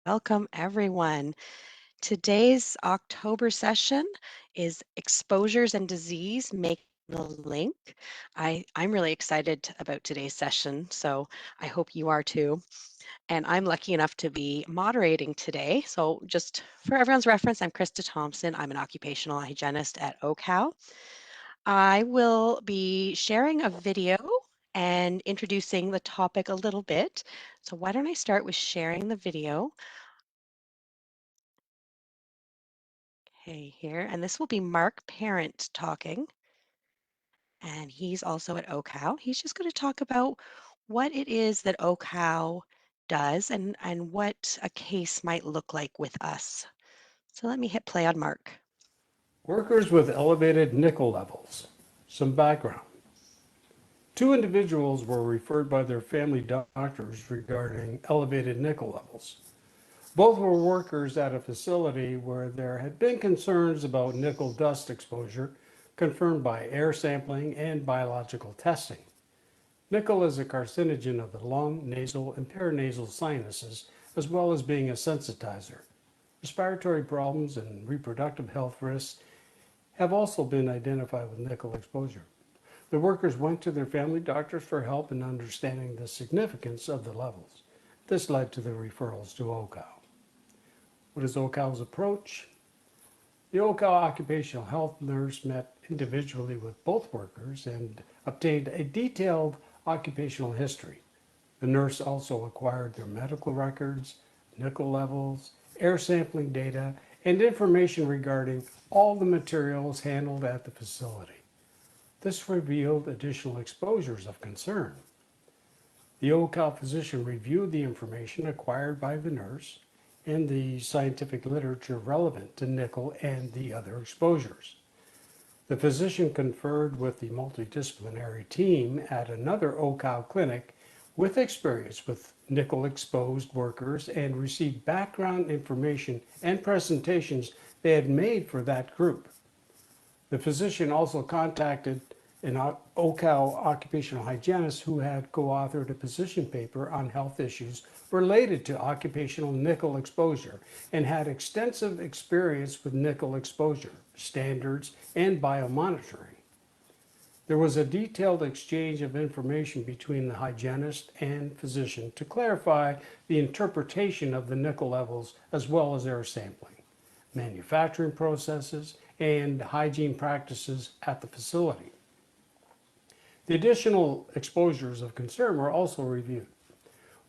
Welcome everyone. Today's October session is Exposures and Disease Making the Link. I'm really excited about today's session, so I hope you are too. And I'm lucky enough to be moderating today. So just for everyone's reference, I'm Krista Thompson. I'm an occupational hygienist at OHCOW. I will be sharing a video and introducing the topic a little bit. So why don't I start with sharing the video? Okay, here, and this will be Mark Parent talking, and he's also at OCOW. He's just going to talk about what it is that OCOW does and what a case might look like with us. So let me hit play on Mark. Workers with elevated nickel levels. Some background. Two individuals were referred by their family doctors regarding elevated nickel levels. Both were workers at a facility where there had been concerns about nickel dust exposure confirmed by air sampling and biological testing. Nickel is a carcinogen of the lung, nasal, and paranasal sinuses, as well as being a sensitizer. Respiratory problems and reproductive health risks have also been identified with nickel exposure. The workers went to their family doctors for help in understanding the significance of the levels. This led to the referrals to OHCOW. What is OHCOW's approach? The OHCOW occupational health nurse met individually with both workers and obtained a detailed occupational history. The nurse also acquired their medical records, nickel levels, air sampling data, and information regarding all the materials handled at the facility. This revealed additional exposures of concern. The OHCOW physician reviewed the information acquired by the nurse and the scientific literature relevant to nickel and the other exposures. The physician conferred with the multidisciplinary team at another OHCOW clinic with experience with nickel-exposed workers and received background information and presentations they had made for that group. The physician also contacted an OHCOW occupational hygienist who had co-authored a position paper on health issues related to occupational nickel exposure and had extensive experience with nickel exposure, standards, and biomonitoring. There was a detailed exchange of information between the hygienist and physician to clarify the interpretation of the nickel levels as well as air sampling, manufacturing processes, and hygiene practices at the facility. The additional exposures of concern were also reviewed.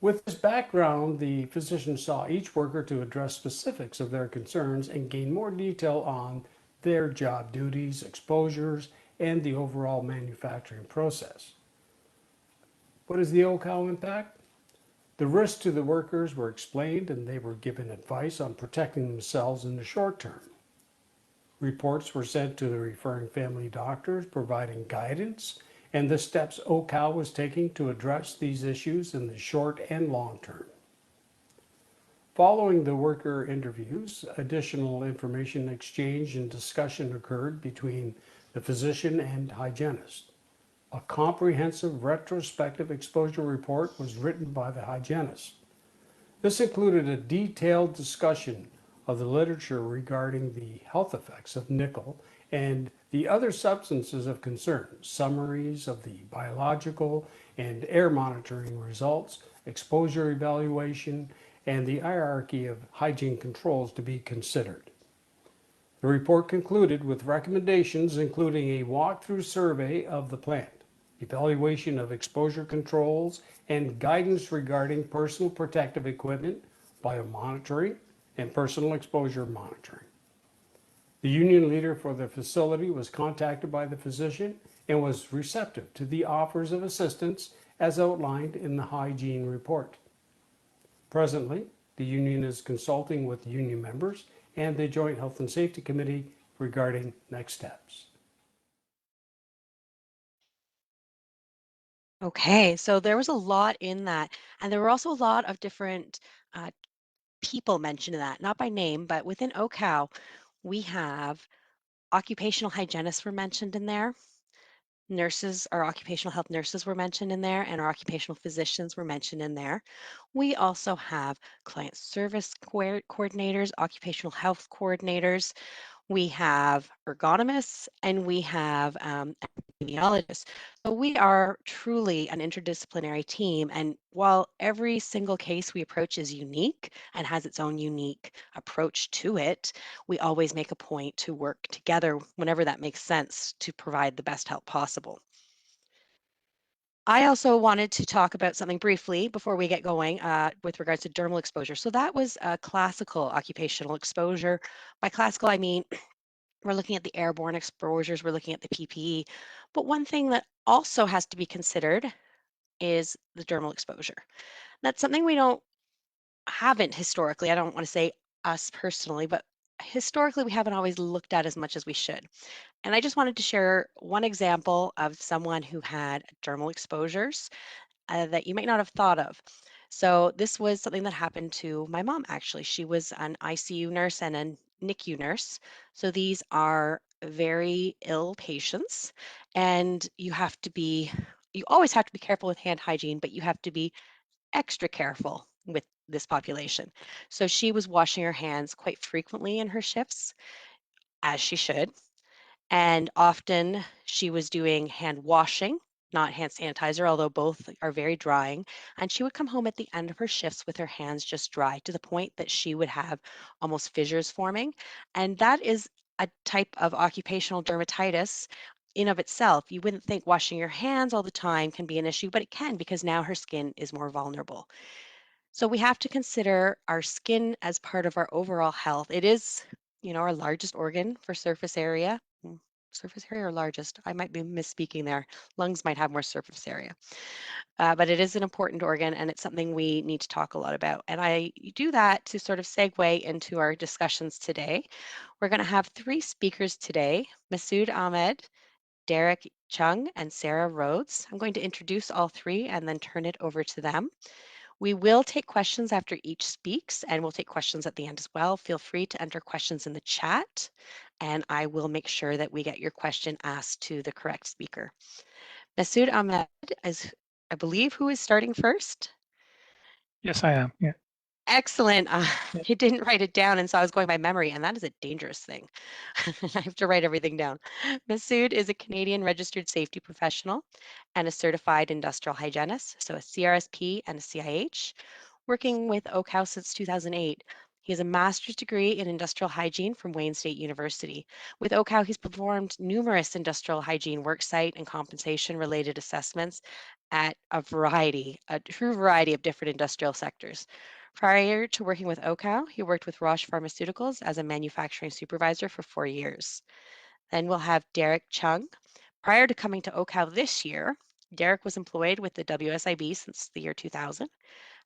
With this background, the physician saw each worker to address specifics of their concerns and gain more detail on their job duties, exposures, and the overall manufacturing process. What is the OHCOW impact? The risks to the workers were explained and they were given advice on protecting themselves in the short term. Reports were sent to the referring family doctors providing guidance and the steps OHCOW was taking to address these issues in the short and long term. Following the worker interviews, additional information exchange and discussion occurred between the physician and hygienist. A comprehensive retrospective exposure report was written by the hygienist. This included a detailed discussion of the literature regarding the health effects of nickel and the other substances of concern, summaries of the biological and air monitoring results, exposure evaluation, and the hierarchy of hygiene controls to be considered. The report concluded with recommendations including a walkthrough survey of the plant, evaluation of exposure controls, and guidance regarding personal protective equipment, biomonitoring, and personal exposure monitoring. The union leader for the facility was contacted by the physician and was receptive to the offers of assistance as outlined in the hygiene report. Presently, the union is consulting with union members and the Joint Health and Safety Committee regarding next steps. Okay, so there was a lot in that, and there were also a lot of different people mentioned in that, not by name, but within OHCOW, we have occupational hygienists were mentioned in there. Nurses, our occupational health nurses were mentioned in there, and our occupational physicians were mentioned in there. We also have client service coordinators, occupational health coordinators, we have ergonomists, and we have epidemiologists. So we are truly an interdisciplinary team. And while every single case we approach is unique and has its own unique approach to it, we always make a point to work together whenever that makes sense to provide the best help possible. I also wanted to talk about something briefly before we get going with regards to dermal exposure. So that was a classical occupational exposure. By classical, I mean we're looking at the airborne exposures, we're looking at the PPE. But one thing that also has to be considered is the dermal exposure. That's something we haven't historically, I don't want to say us personally, but historically we haven't always looked at as much as we should. And I just wanted to share one example of someone who had dermal exposures that you might not have thought of. So this was something that happened to my mom, actually. She was an ICU nurse and a NICU nurse. So these are very ill patients, and you always have to be careful with hand hygiene, but you have to be extra careful with this population. So she was washing her hands quite frequently in her shifts, as she should. And often she was doing hand washing, not hand sanitizer, although both are very drying. And she would come home at the end of her shifts with her hands just dry to the point that she would have almost fissures forming. And that is a type of occupational dermatitis in of itself. You wouldn't think washing your hands all the time can be an issue, but it can because now her skin is more vulnerable. So we have to consider our skin as part of our overall health. It is, our largest organ for surface area. Surface area or largest? I might be misspeaking there. Lungs might have more surface area. But it is an important organ and it's something we need to talk a lot about. And I do that to sort of segue into our discussions today. We're going to have three speakers today, Masood Ahmed, Derrick Chung, and Sarah Rhodes. I'm going to introduce all three and then turn it over to them. We will take questions after each speaks, and we'll take questions at the end as well. Feel free to enter questions in the chat, and I will make sure that we get your question asked to the correct speaker. Masood Ahmed is, I believe, who is starting first. Yes, I am. Yeah. Excellent. Yeah. He didn't write it down, and so I was going by memory, and that is a dangerous thing. I have to write everything down. Masood is a Canadian registered safety professional and a certified industrial hygienist, so a CRSP and a CIH, working with OHCOW since 2008. He has a master's degree in industrial hygiene from Wayne State University. With OHCOW, he's performed numerous industrial hygiene worksite and compensation related assessments at a true variety of different industrial sectors. Prior to working with OHCOW, he worked with Roche Pharmaceuticals as a manufacturing supervisor for 4 years. Then we'll have Derrick Chung. Prior to coming to OHCOW this year, Derrick was employed with the WSIB since the year 2000.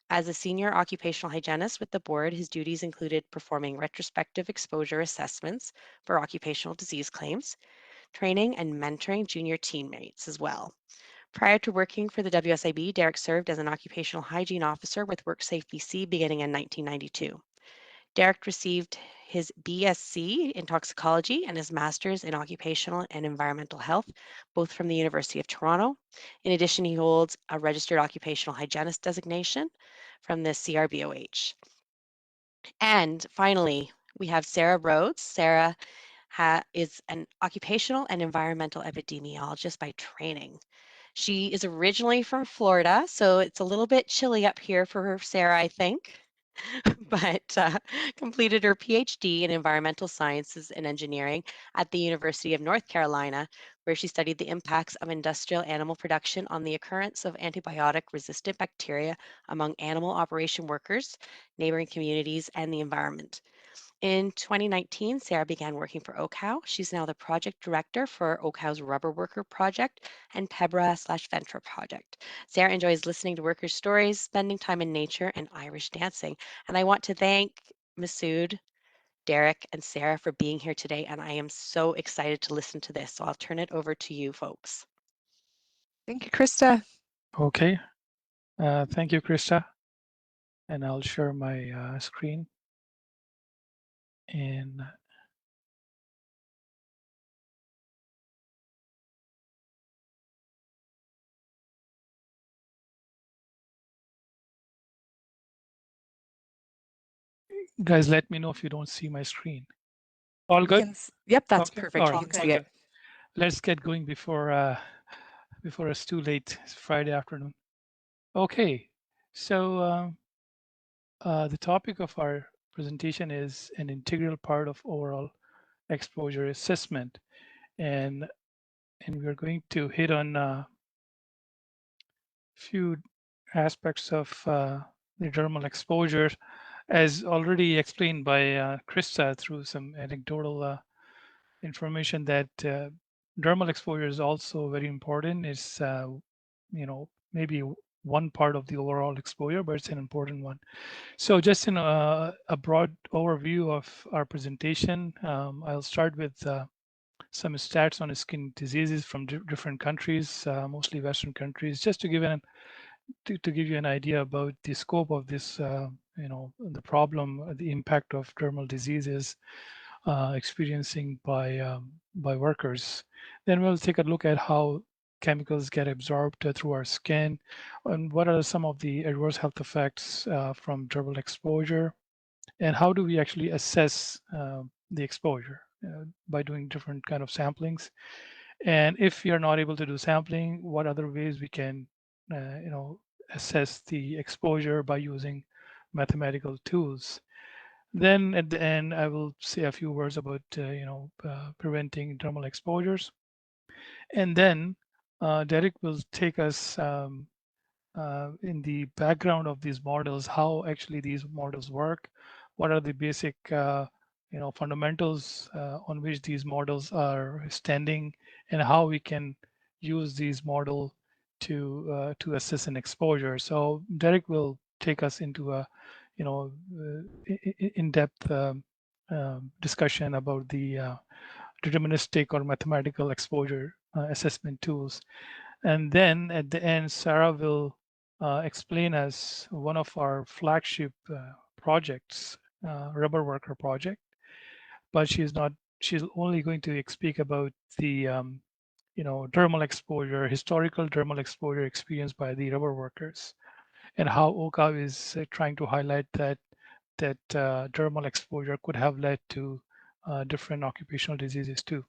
As a senior occupational hygienist with the board, his duties included performing retrospective exposure assessments for occupational disease claims, training and mentoring junior teammates as well. Prior to working for the WSIB, Derrick served as an occupational hygiene officer with WorkSafe BC beginning in 1992. Derrick received his BSc in toxicology and his master's in occupational and environmental health, both from the University of Toronto. In addition, he holds a registered occupational hygienist designation from the CRBOH. And finally, we have Sarah Rhodes. Sarah is an occupational and environmental epidemiologist by training. She is originally from Florida, so it's a little bit chilly up here for Sarah, I think, but completed her PhD in environmental sciences and engineering at the University of North Carolina, where she studied the impacts of industrial animal production on the occurrence of antibiotic-resistant bacteria among animal operation workers, neighboring communities, and the environment. In 2019, Sarah began working for OHCOW. She's now the project director for OHCOW's Rubber Worker Project and PEBRA/Ventra project. Sarah enjoys listening to workers' stories, spending time in nature, and Irish dancing. And I want to thank Masood, Derrick, and Sarah for being here today. And I am so excited to listen to this. So I'll turn it over to you folks. Thank you, Krista. Okay. Thank you, Krista. And I'll share my screen. And Guys, let me know if you don't see my screen. All good? Yep, that's Okay. perfect. All We right. can see it. Let's get going before it's too late. It's Friday afternoon. Okay. So the topic of our presentation is an integral part of overall exposure assessment, and we're going to hit on a few aspects of the dermal exposure, as already explained by Krista through some anecdotal information that dermal exposure is also very important. It's maybe one part of the overall exposure, but it's an important one. So just in a broad overview of our presentation, I'll start with some stats on skin diseases from different countries, mostly Western countries, just to give you an idea about the scope of this, the problem, the impact of dermal diseases experiencing by workers. Then we'll take a look at how chemicals get absorbed through our skin, and what are some of the adverse health effects from dermal exposure, and how do we actually assess the exposure by doing different kind of samplings. And if we are not able to do sampling, what other ways we can assess the exposure by using mathematical tools. Then at the end, I will say a few words about preventing dermal exposures, and then Derrick will take us in the background of these models, how actually these models work, what are the basic fundamentals on which these models are standing, and how we can use these models to assess an exposure. So Derrick will take us into a in-depth discussion about the deterministic or mathematical exposure assessment tools. And then at the end, Sarah will explain us one of our flagship projects, Rubber Worker project, but she's only going to speak about the dermal exposure, historical dermal exposure experienced by the rubber workers, and how OHCOW is trying to highlight that dermal exposure could have led to different occupational diseases too.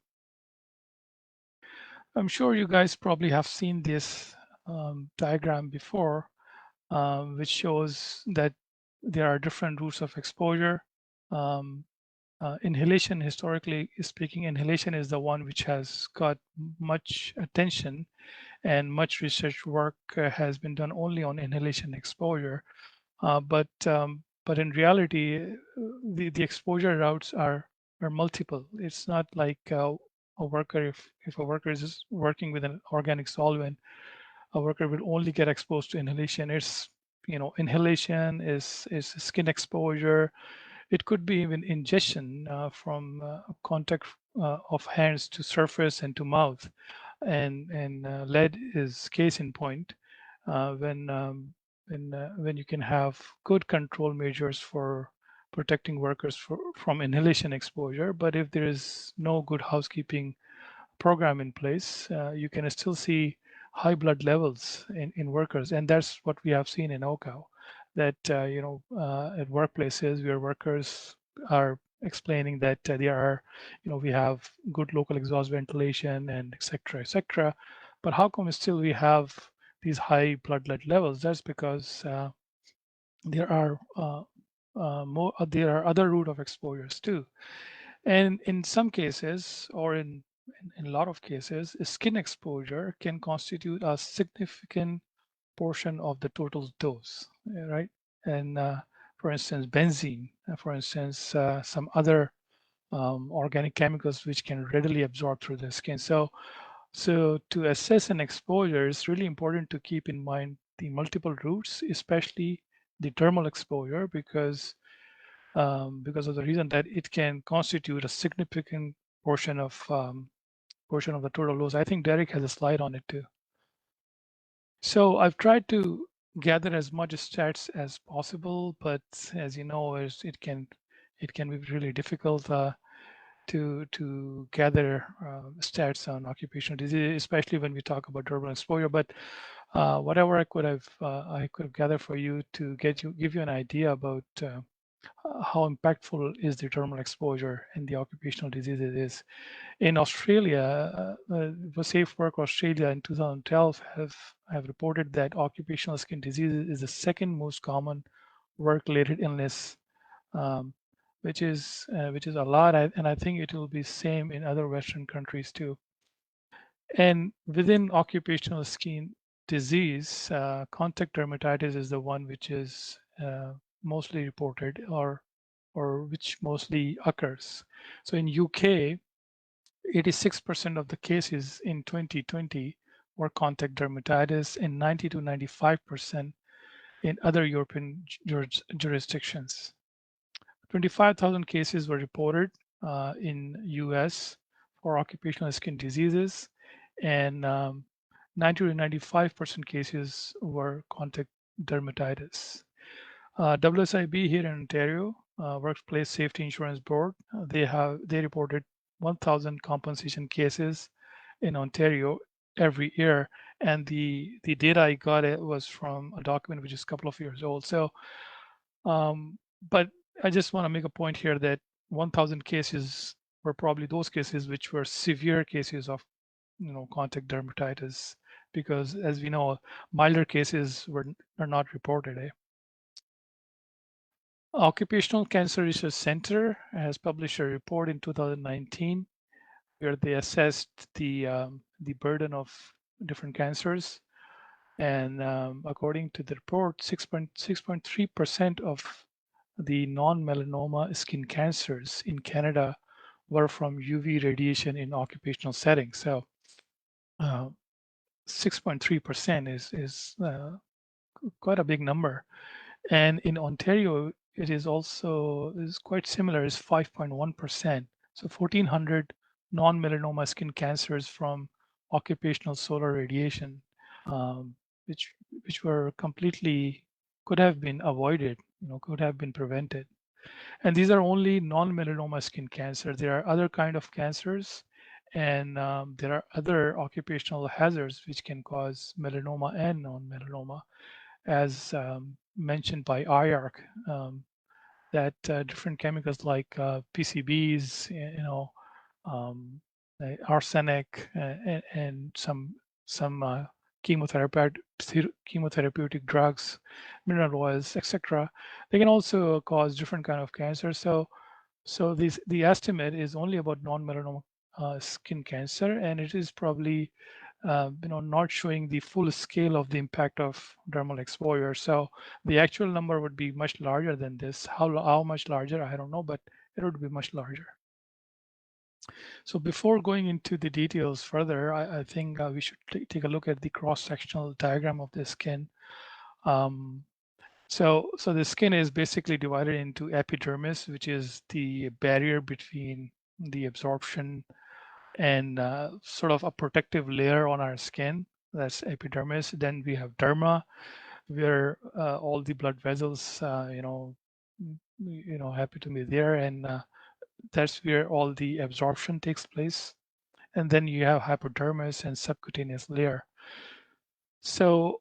I'm sure you guys probably have seen this diagram before, which shows that there are different routes of exposure. Inhalation, historically speaking, inhalation is the one which has got much attention, and much research work has been done only on inhalation exposure. But in reality, the exposure routes are multiple. It's not like a worker, if a worker is working with an organic solvent, a worker will only get exposed to inhalation. It's inhalation is skin exposure. It could be even ingestion from contact of hands to surface and to mouth, and lead is case in point when you can have good control measures for protecting workers from inhalation exposure. But if there is no good housekeeping program in place, you can still see high blood levels in workers. And that's what we have seen in OHCOW, that at workplaces where workers are explaining that there are, we have good local exhaust ventilation and et cetera. But how come still we have these high blood lead levels? That's because there are there are other route of exposures too. And in some cases, or in a lot of cases, skin exposure can constitute a significant portion of the total dose, right? And for instance, benzene, for instance, some other organic chemicals which can readily absorb through the skin. So to assess an exposure, it's really important to keep in mind the multiple routes, especially the dermal exposure, because of the reason that it can constitute a significant portion of the total dose. I think Derrick has a slide on it too. So I've tried to gather as much stats as possible, but as you know, it can be really difficult to gather stats on occupational disease, especially when we talk about dermal exposure. But whatever I could have gathered for you to give you an idea about how impactful is the dermal exposure in the occupational diseases is. In Australia, Safe Work Australia in 2012 have reported that occupational skin disease is the second most common work-related illness, which is a lot, and I think it will be same in other Western countries too. And within occupational skin disease, contact dermatitis is the one which is mostly reported or which mostly occurs. So in UK, 86% of the cases in 2020 were contact dermatitis and 90 to 95% in other European jurisdictions. 25,000 cases were reported in US for occupational skin diseases, and 90 to 95% cases were contact dermatitis. WSIB here in Ontario, Workplace Safety Insurance Board, they reported 1,000 compensation cases in Ontario every year, and the data I got it was from a document which is a couple of years old. So, but I just want to make a point here that 1,000 cases were probably those cases which were severe cases of, contact dermatitis, because as we know, milder cases are not reported. Occupational Cancer Research Center has published a report in 2019 where they assessed the burden of different cancers, and according to the report, 6.3% of the non-melanoma skin cancers in Canada were from UV radiation in occupational settings. So 6.3% is quite a big number. And in Ontario, it is quite similar, is 5.1%. So 1,400 non-melanoma skin cancers from occupational solar radiation, which could have been avoided, could have been prevented. And these are only non-melanoma skin cancer. There are other kind of cancers, and there are other occupational hazards which can cause melanoma and non-melanoma, as mentioned by IARC, that different chemicals like PCBs, arsenic, and some chemotherapeutic drugs, mineral oils, etc. They can also cause different kind of cancer. So the estimate is only about non-melanoma skin cancer, and it is probably not showing the full scale of the impact of dermal exposure. So the actual number would be much larger than this. How much larger, I don't know, but it would be much larger. So before going into the details further, I think we should take a look at the cross-sectional diagram of the skin. So the skin is basically divided into epidermis, which is the barrier between the absorption and sort of a protective layer on our skin. That's epidermis. Then we have derma, where all the blood vessels, happen to be there, and that's where all the absorption takes place. And then you have hypodermis and subcutaneous layer. So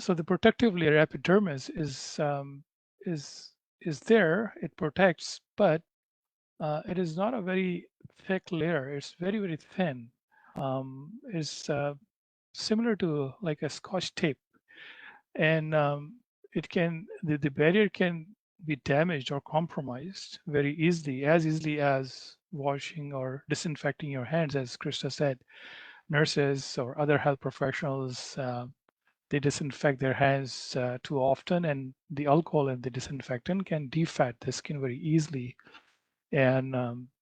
the protective layer, epidermis, is there. It protects, but it is not a very thick layer. It's very, very thin. It's similar to like a Scotch tape, and the barrier can be damaged or compromised very easily, as easily as washing or disinfecting your hands, as Krista said. Nurses or other health professionals, they disinfect their hands too often, and the alcohol and the disinfectant can defat the skin very easily. And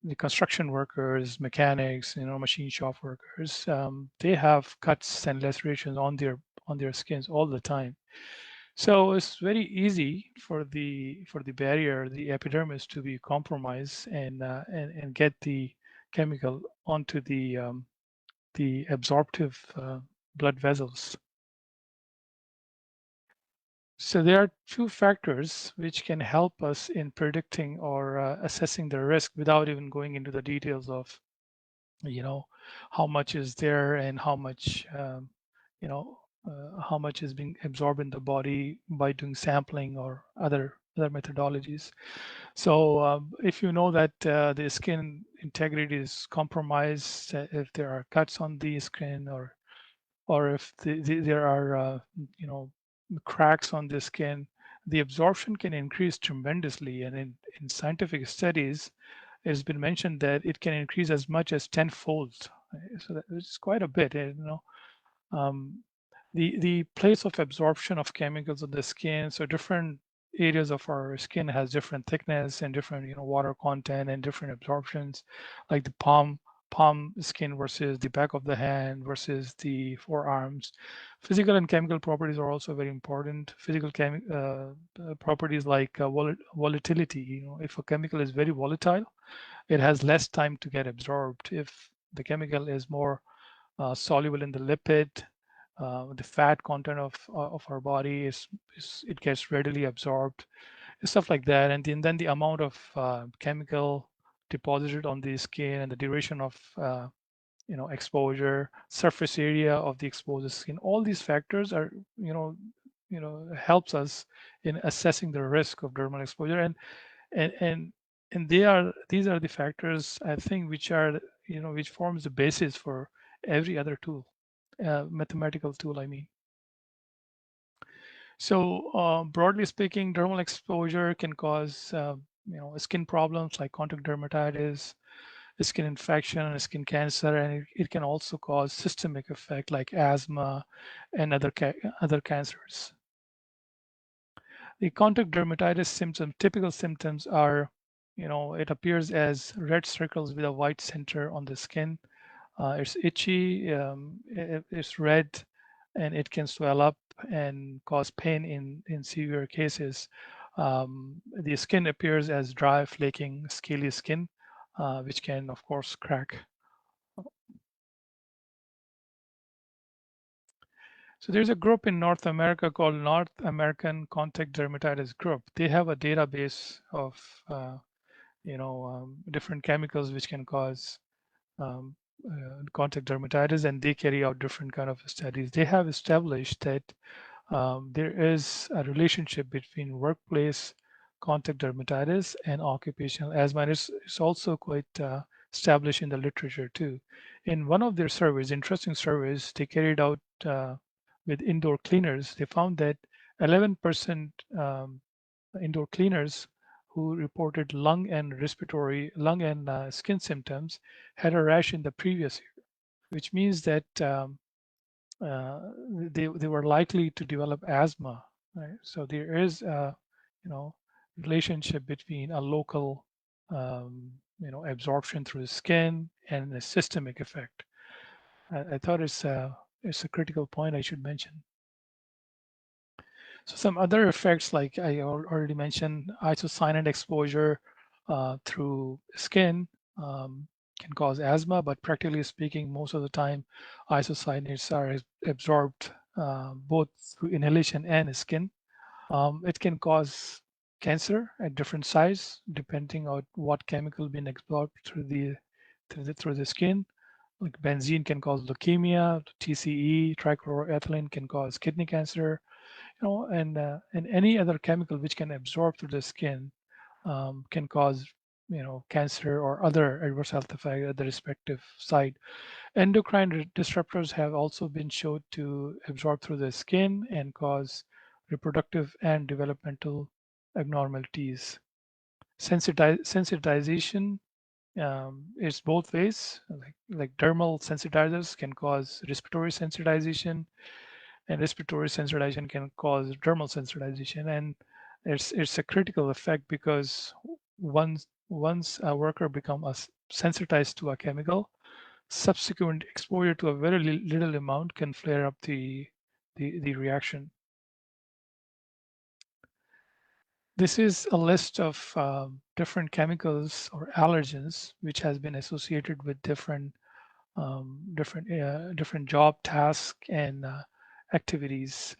the construction workers, mechanics, machine shop workers, they have cuts and lacerations on their skins all the time. So it's very easy for the barrier, the epidermis, to be compromised and get the chemical onto the absorptive blood vessels. So there are two factors which can help us in predicting or assessing the risk without even going into the details of, how much is there and how much, how much is being absorbed in the body by doing sampling or other other methodologies. So if you know that the skin integrity is compromised, if there are cuts on the skin, or if there are cracks on the skin, the absorption can increase tremendously. And in scientific studies, it's been mentioned that it can increase as much as tenfold. So that is quite a bit. Um, the place of absorption of chemicals on the skin. So different areas of our skin has different thickness and different water content and different absorptions, like the palm skin versus the back of the hand versus the forearms. Physical and chemical properties are also very important. Physical properties like volatility. If a chemical is very volatile, it has less time to get absorbed. If the chemical is more soluble in the lipid, the fat content of our body it gets readily absorbed, stuff like that. And then the amount of chemical deposited on the skin and the duration of exposure, surface area of the exposed skin. All these factors are helps us in assessing the risk of dermal exposure, and these are the factors, I think, which forms the basis for every other tool, mathematical tool, I mean. So broadly speaking, dermal exposure can cause skin problems like contact dermatitis, skin infection, skin cancer, and it can also cause systemic effect like asthma and other cancers. The contact dermatitis symptoms, typical symptoms are, it appears as red circles with a white center on the skin. It's itchy, it's red, and it can swell up and cause pain in severe cases. The skin appears as dry, flaking, scaly skin, which can, of course, crack. So there's a group in North America called North American Contact Dermatitis Group. They have a database of different chemicals which can cause contact dermatitis, and they carry out different kind of studies. They have established that there is a relationship between workplace contact dermatitis and occupational asthma. And it's also quite established in the literature too. In one of their surveys, interesting surveys they carried out with indoor cleaners, they found that 11% indoor cleaners who reported lung and skin symptoms had a rash in the previous year, which means that they were likely to develop asthma. Right? So there is a relationship between a local absorption through the skin and a systemic effect. I thought it's a critical point I should mention. So some other effects, like I already mentioned, isocyanate exposure through skin can cause asthma, but practically speaking, most of the time, isocyanates are absorbed both through inhalation and skin. It can cause cancer at different size, depending on what chemical being absorbed through the skin. Like benzene can cause leukemia, TCE, trichloroethylene can cause kidney cancer, and any other chemical which can absorb through the skin can cause cancer or other adverse health effects at the respective site. Endocrine disruptors have also been shown to absorb through the skin and cause reproductive and developmental abnormalities. Sensitization is both ways. Like dermal sensitizers can cause respiratory sensitization, and respiratory sensitization can cause dermal sensitization. And it's a critical effect, because once a worker becomes sensitized to a chemical, subsequent exposure to a very little amount can flare up the reaction. This is a list of different chemicals or allergens which has been associated with different job tasks and activities.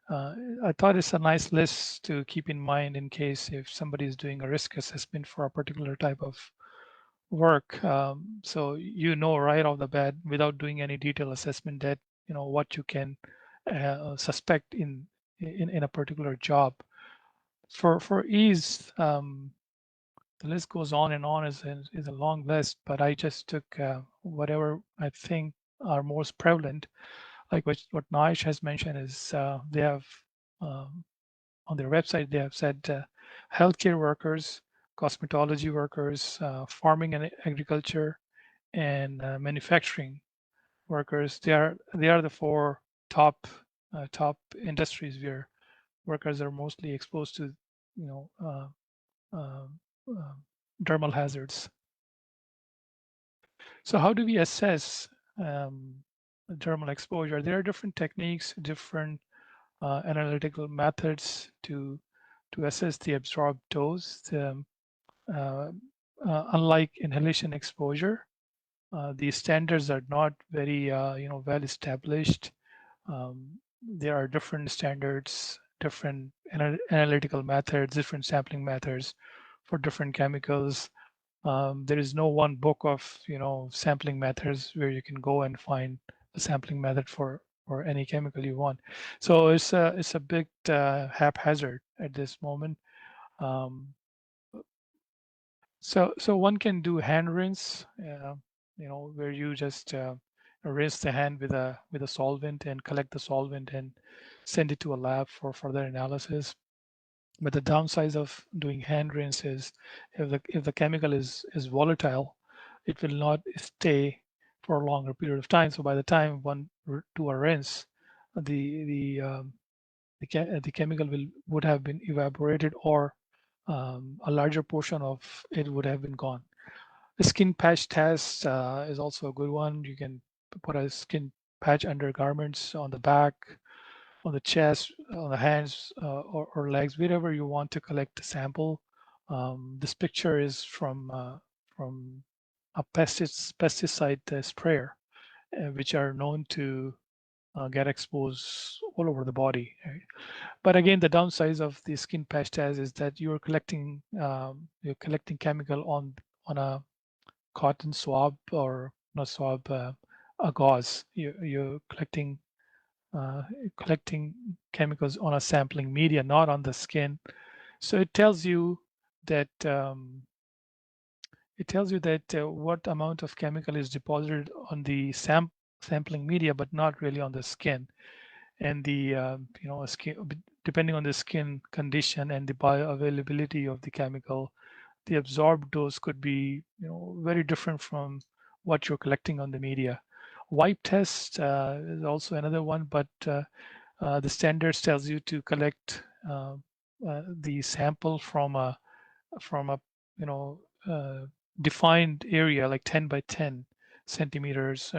I thought it's a nice list to keep in mind in case if somebody is doing a risk assessment for a particular type of work. So right off the bat, without doing any detailed assessment, that what you can suspect in a particular job. For ease, the list goes on and on. Is a long list, but I just took whatever I think are most prevalent. Like what Naish has mentioned is they have on their website they have said healthcare workers, cosmetology workers, farming and agriculture, and manufacturing workers. They are the four top industries where workers are mostly exposed to, you know, uh, uh, dermal hazards. So how do we assess dermal exposure? There are different techniques, different analytical methods to assess the absorbed dose. Unlike inhalation exposure, these standards are not very well established. There are different standards, different analytical methods, different sampling methods for different chemicals. There is no one book of sampling methods where you can go and find a sampling method for any chemical you want. So it's a bit haphazard at this moment. So one can do hand rinse, where you just rinse the hand with a solvent and collect the solvent and send it to a lab for further analysis. But the downside of doing hand rinse is if the chemical is volatile, it will not stay for a longer period of time. So by the time one do a rinse, the chemical would have been evaporated, or a larger portion of it would have been gone. The skin patch test is also a good one. You can put a skin patch under garments, on the back, on the chest, on the hands, or legs, wherever you want to collect a sample. This picture is from a pesticide sprayer, which are known to get exposed all over the body. Right? But again, the downsides of the skin patch test is that you're collecting chemical on a cotton swab, or not swab, a gauze. You're collecting chemicals on a sampling media, not on the skin. So it tells you that what amount of chemical is deposited on the sampling media, but not really on the skin. And the skin, depending on the skin condition and the bioavailability of the chemical, the absorbed dose could be very different from what you're collecting on the media. Wipe test is also another one, but the standards tells you to collect the sample from a defined area, like 10 by 10 centimeters.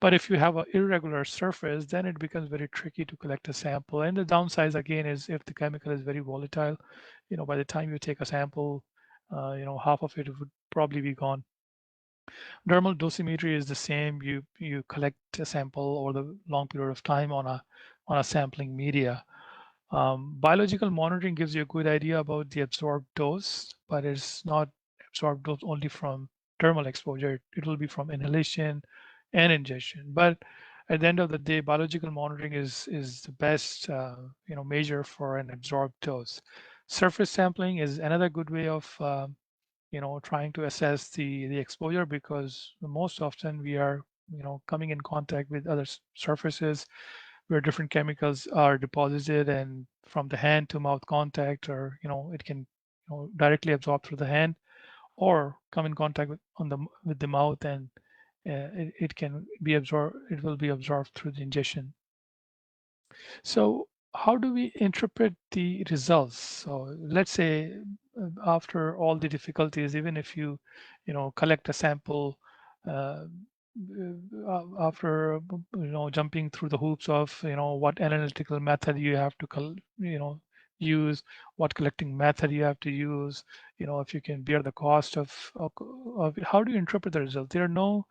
But if you have an irregular surface, then it becomes very tricky to collect a sample. And the downside again is if the chemical is very volatile, by the time you take a sample, half of it would probably be gone. Dermal dosimetry is the same. You collect a sample over the long period of time on a sampling media. Biological monitoring gives you a good idea about the absorbed dose, but it's not absorbed dose only from dermal exposure. It will be from inhalation and ingestion. But at the end of the day, biological monitoring is the best measure for an absorbed dose. Surface sampling is another good way of trying to assess the exposure, because most often we are coming in contact with other surfaces where different chemicals are deposited, and from the hand to mouth contact, or it can directly absorb through the hand, or come in contact with the mouth, and it can be absorbed. It will be absorbed through the ingestion. So how do we interpret the results? So let's say after all the difficulties, even if you collect a sample, after jumping through the hoops of what analytical method you have to use, what collecting method you have to use, if you can bear the cost of how do you interpret the results? There are no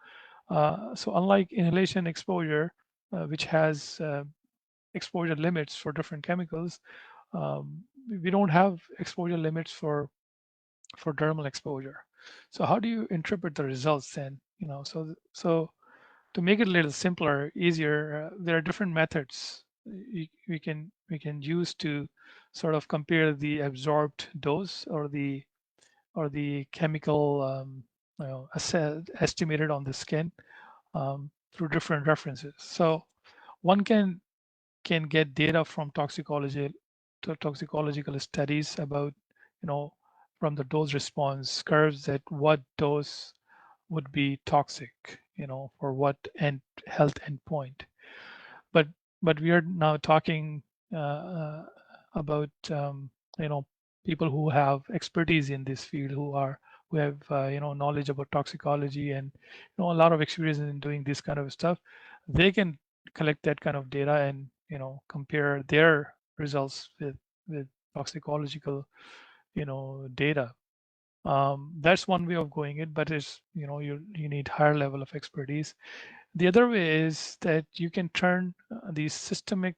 so unlike inhalation exposure, which has exposure limits for different chemicals, we don't have exposure limits for dermal exposure. So how do you interpret the results then? So to make it a little simpler, easier, there are different methods we can use to sort of compare the absorbed dose or the chemical estimated on the skin through different references. So one can get data from toxicological studies about, from the dose response curves, that what dose would be toxic, for what health endpoint. But we are now talking about people who have expertise in this field, who have knowledge about toxicology and a lot of experience in doing this kind of stuff. They can collect that kind of data and compare their results with toxicological data. That's one way of going it, but it's you need higher level of expertise. The other way is that you can turn these systemic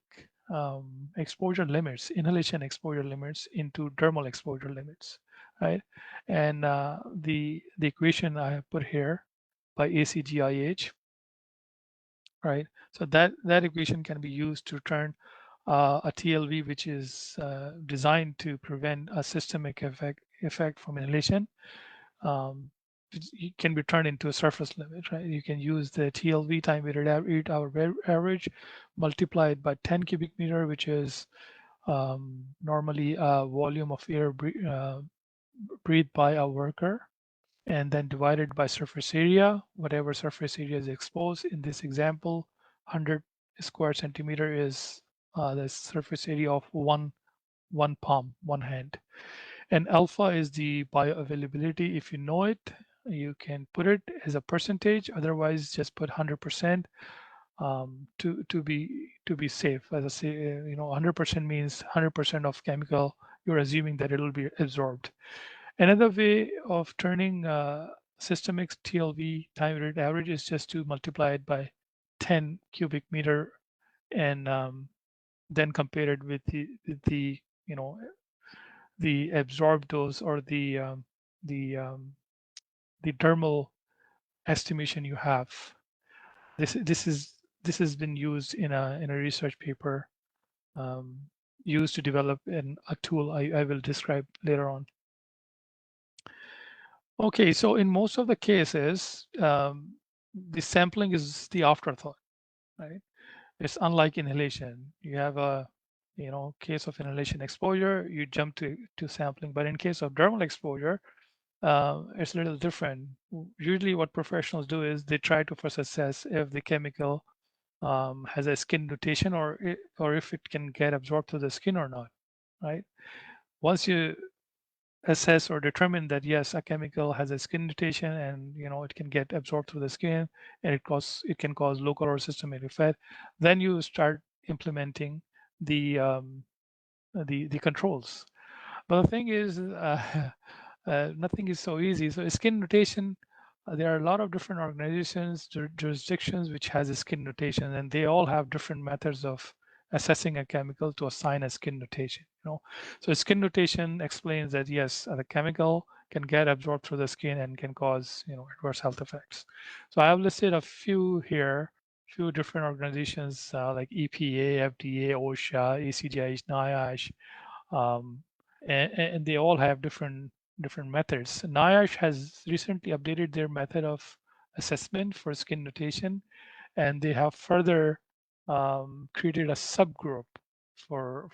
exposure limits, inhalation exposure limits, into dermal exposure limits, right? And the equation I have put here by ACGIH, right? So that equation can be used to turn a TLV, which is designed to prevent a systemic effect from inhalation. It can be turned into a surface limit, right? You can use the TLV, time weighted 8-hour average, multiplied by 10 cubic meter, which is normally a volume of air breathed by a worker, and then divided by surface area, whatever surface area is exposed. In this example, 100 square centimeter is the surface area of one palm, one hand. And alpha is the bioavailability. If you know it, you can put it as a percentage. Otherwise, just put 100% to be safe. As I say, 100% means 100% of chemical. You're assuming that it'll be absorbed. Another way of turning systemic TLV, time weighted average, is just to multiply it by 10 cubic meter and then compare it with the the absorbed dose or the dermal estimation you have. This has been used in a research paper used to develop a tool I will describe later on. Okay, so in most of the cases, the sampling is the afterthought, right? It's unlike inhalation. You have a case of inhalation exposure, you jump to sampling. But in case of dermal exposure, it's a little different. Usually what professionals do is they try to first assess if the chemical has a skin mutation or if it can get absorbed through the skin or not, right? Once you assess or determine that yes, a chemical has a skin mutation and it can get absorbed through the skin and it can cause local or systemic effect, then you start implementing the controls. But the thing is, nothing is so easy. So skin mutation, there are a lot of different organizations, jurisdictions which has a skin mutation, and they all have different methods of assessing a chemical to assign a skin mutation. So skin mutation explains that yes, the chemical can get absorbed through the skin and can cause adverse health effects. So I have listed a few here, few different organizations like EPA, FDA, OSHA, ACGIH, NIOSH, and they all have different methods. NIOSH has recently updated their method of assessment for skin mutation, and they have further created a subgroup for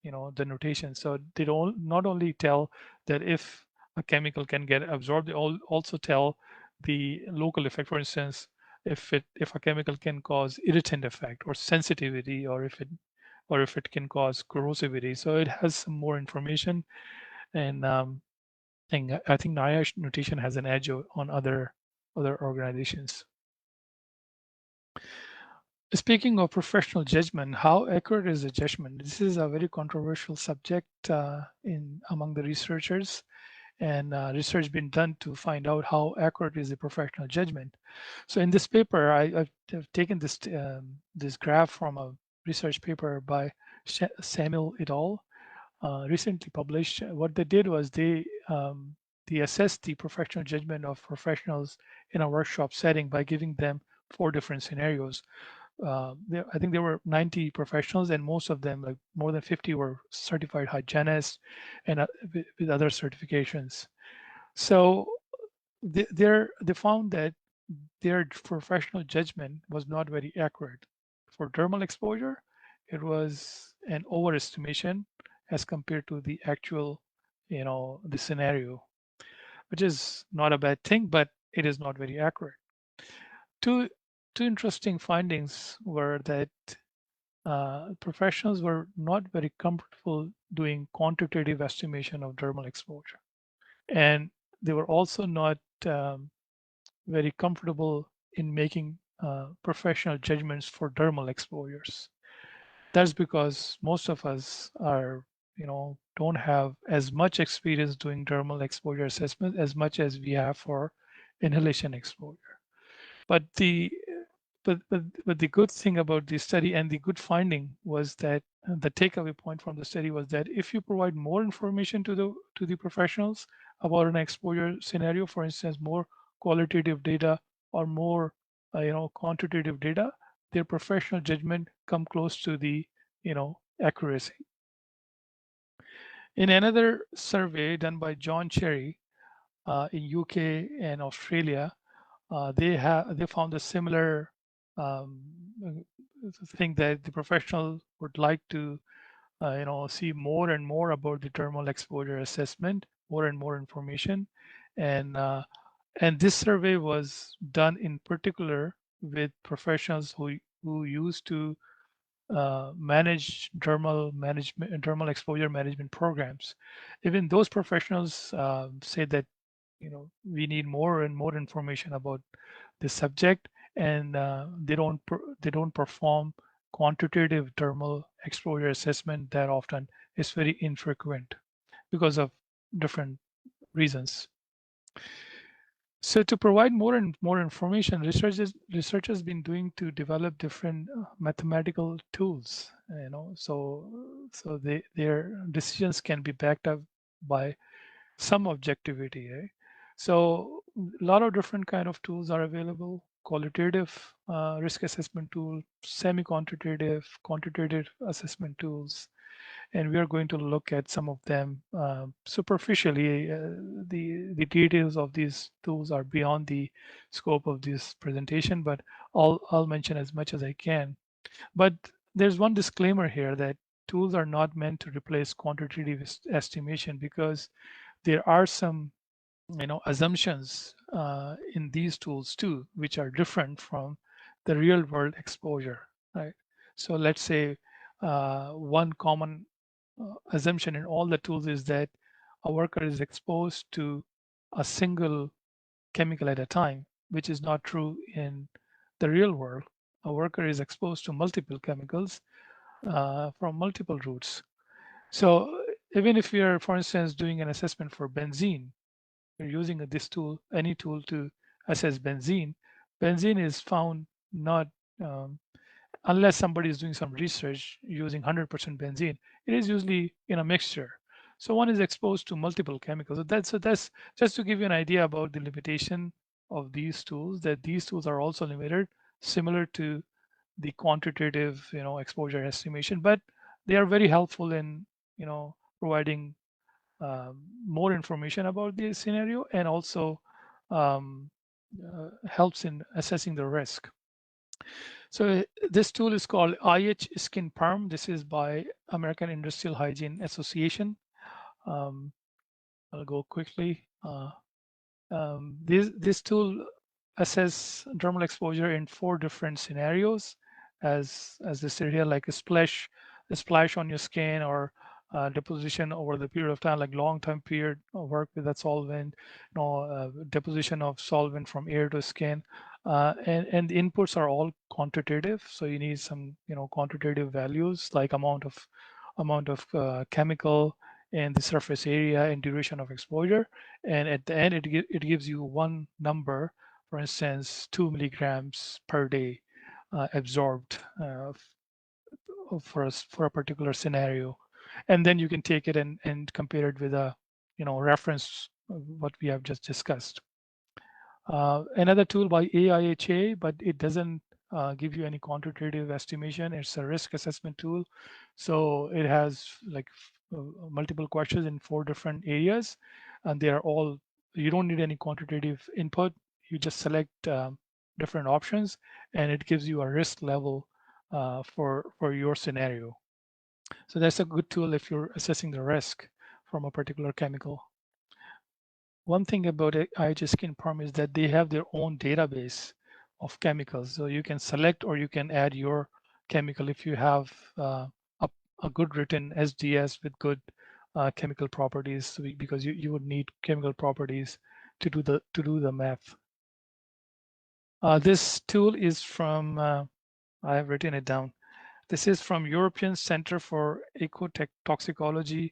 the notation. So they don't not only tell that if a chemical can get absorbed, they also tell the local effect. For instance, if a chemical can cause irritant effect or sensitivity, or if it can cause corrosivity. So it has some more information, and I think NIOSH notation has an edge on other organizations. Speaking of professional judgment, how accurate is the judgment? This is a very controversial subject among the researchers, and research been done to find out how accurate is the professional judgment. So in this paper, I've taken this graph from a research paper by Samuel et al. Recently published. What they did was they assessed the professional judgment of professionals in a workshop setting by giving them 4 different scenarios. I think there were 90 professionals, and most of them, like more than 50, were certified hygienists and with other certifications. So they found that their professional judgment was not very accurate. For dermal exposure, it was an overestimation as compared to the actual, the scenario, which is not a bad thing, but it is not very accurate. Two interesting findings were that professionals were not very comfortable doing quantitative estimation of dermal exposure, and they were also not very comfortable in making professional judgments for dermal exposures. That's because most of us are, don't have as much experience doing dermal exposure assessment as much as we have for inhalation exposure. But the but the good thing about the study and the good finding was that the takeaway point from the study was that if you provide more information to the professionals about an exposure scenario, for instance, more qualitative data or more quantitative data, their professional judgment come close to the accuracy. In another survey done by John Cherry in UK and Australia, they found a similar thing that the professional would like to see more and more about the dermal exposure assessment, more and more information, and this survey was done in particular with professionals who used to manage dermal exposure management programs. Even those professionals say that we need more and more information about the subject, and they don't perform quantitative dermal exposure assessment that often. It's very infrequent because of different reasons. So to provide more and more information, research has been doing to develop different mathematical tools. So their decisions can be backed up by some objectivity. So a lot of different kind of tools are available: qualitative risk assessment tool, semi-quantitative, quantitative assessment tools, and we are going to look at some of them superficially. The details of these tools are beyond the scope of this presentation, but I'll mention as much as I can. But there's one disclaimer here that tools are not meant to replace quantitative estimation, because there are some assumptions in these tools too, which are different from the real world exposure, right? So let's say one common assumption in all the tools is that a worker is exposed to a single chemical at a time, which is not true in the real world. A worker is exposed to multiple chemicals from multiple routes. So even if we are, for instance, doing an assessment for benzene, we're using this tool, any tool, to assess benzene. Benzene is found not, unless somebody is doing some research using 100% benzene, it is usually in a mixture. So one is exposed to multiple chemicals. So that's just to give you an idea about the limitation of these tools, that these tools are also limited, similar to the quantitative, exposure estimation, but they are very helpful in, providing more information about the scenario, and also helps in assessing the risk. So this tool is called IH Skin Perm. This is by American Industrial Hygiene Association. I'll go quickly. This tool assess dermal exposure in 4 different scenarios, as listed here, like a splash on your skin, or deposition over the period of time, like long-term period of work with that solvent, deposition of solvent from air to skin, and the inputs are all quantitative. So you need some quantitative values like amount of chemical and the surface area and duration of exposure, and at the end it gives you one number, for instance 2 milligrams per day absorbed for a particular scenario, and then you can take it and compare it with a reference of what we have just discussed. Another tool by AIHA, but it doesn't give you any quantitative estimation. It's a risk assessment tool. So it has like multiple questions in 4 different areas, and they are all, you don't need any quantitative input. You just select different options, and it gives you a risk level for your scenario. So that's a good tool if you're assessing the risk from a particular chemical. One thing about IHS Skin Perm is that they have their own database of chemicals. So you can select or you can add your chemical if you have a good written SDS with good chemical properties, because you would need chemical properties to do the math. This tool is from, I have written it down. This is from European Center for Ecotoxicology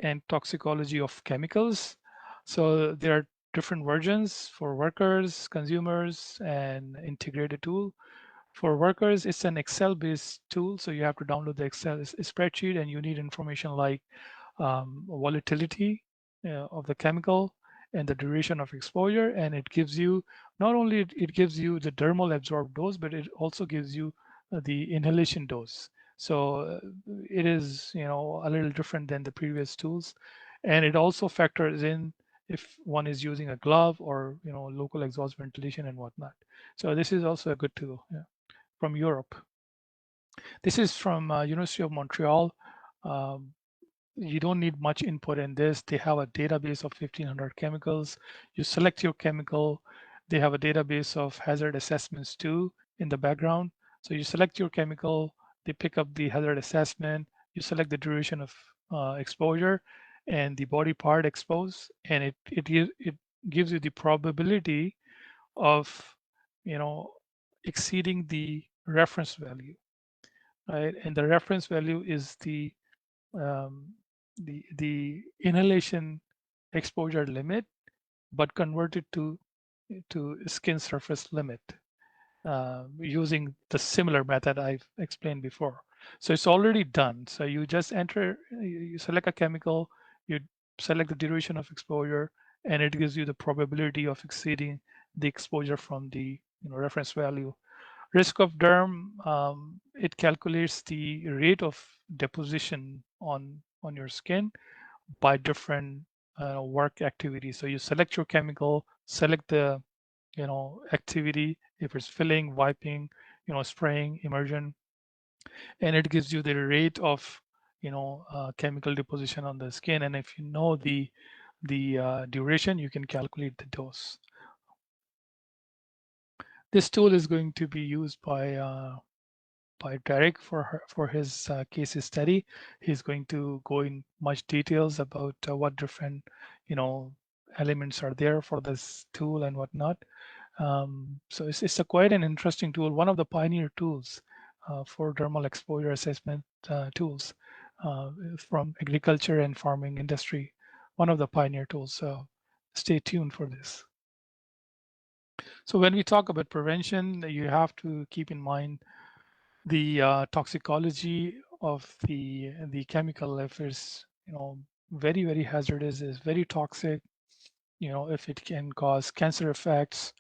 and Toxicology of Chemicals. So there are different versions for workers, consumers, and integrated tool. For workers, it's an Excel-based tool, so you have to download the Excel spreadsheet, and you need information like volatility of the chemical and the duration of exposure, and it gives you, not only it gives you the dermal absorbed dose, but it also gives you the inhalation dose. So it is, a little different than the previous tools, and it also factors in if one is using a glove or local exhaust ventilation and whatnot. So this is also a good tool, from Europe. This is from University of Montreal. Um, you don't need much input in this. They have a database of 1,500 chemicals. You select your chemical. They have a database of hazard assessments too in the background. So you select your chemical, they pick up the hazard assessment, you select the duration of exposure and the body part exposed, and it gives you the probability of exceeding the reference value, right? And the reference value is um, the inhalation exposure limit, but converted to skin surface limit using the similar method I've explained before. So it's already done. So you just enter, you select a chemical, you select the duration of exposure, and it gives you the probability of exceeding the exposure from the reference value. Risk of derm, it calculates the rate of deposition on your skin by different work activities. So you select your chemical, select the activity, if it's filling, wiping, spraying, immersion, and it gives you the rate of chemical deposition on the skin. And if you know the duration, you can calculate the dose. This tool is going to be used by Derrick for his case study. He's going to go in much details about what different elements are there for this tool and whatnot. So it's a quite an interesting tool, one of the pioneer tools for dermal exposure assessment tools from agriculture and farming industry, one of the pioneer tools. So stay tuned for this. So when we talk about prevention, you have to keep in mind the toxicology of the chemical. If it's very hazardous, is very toxic, if it can cause cancer effects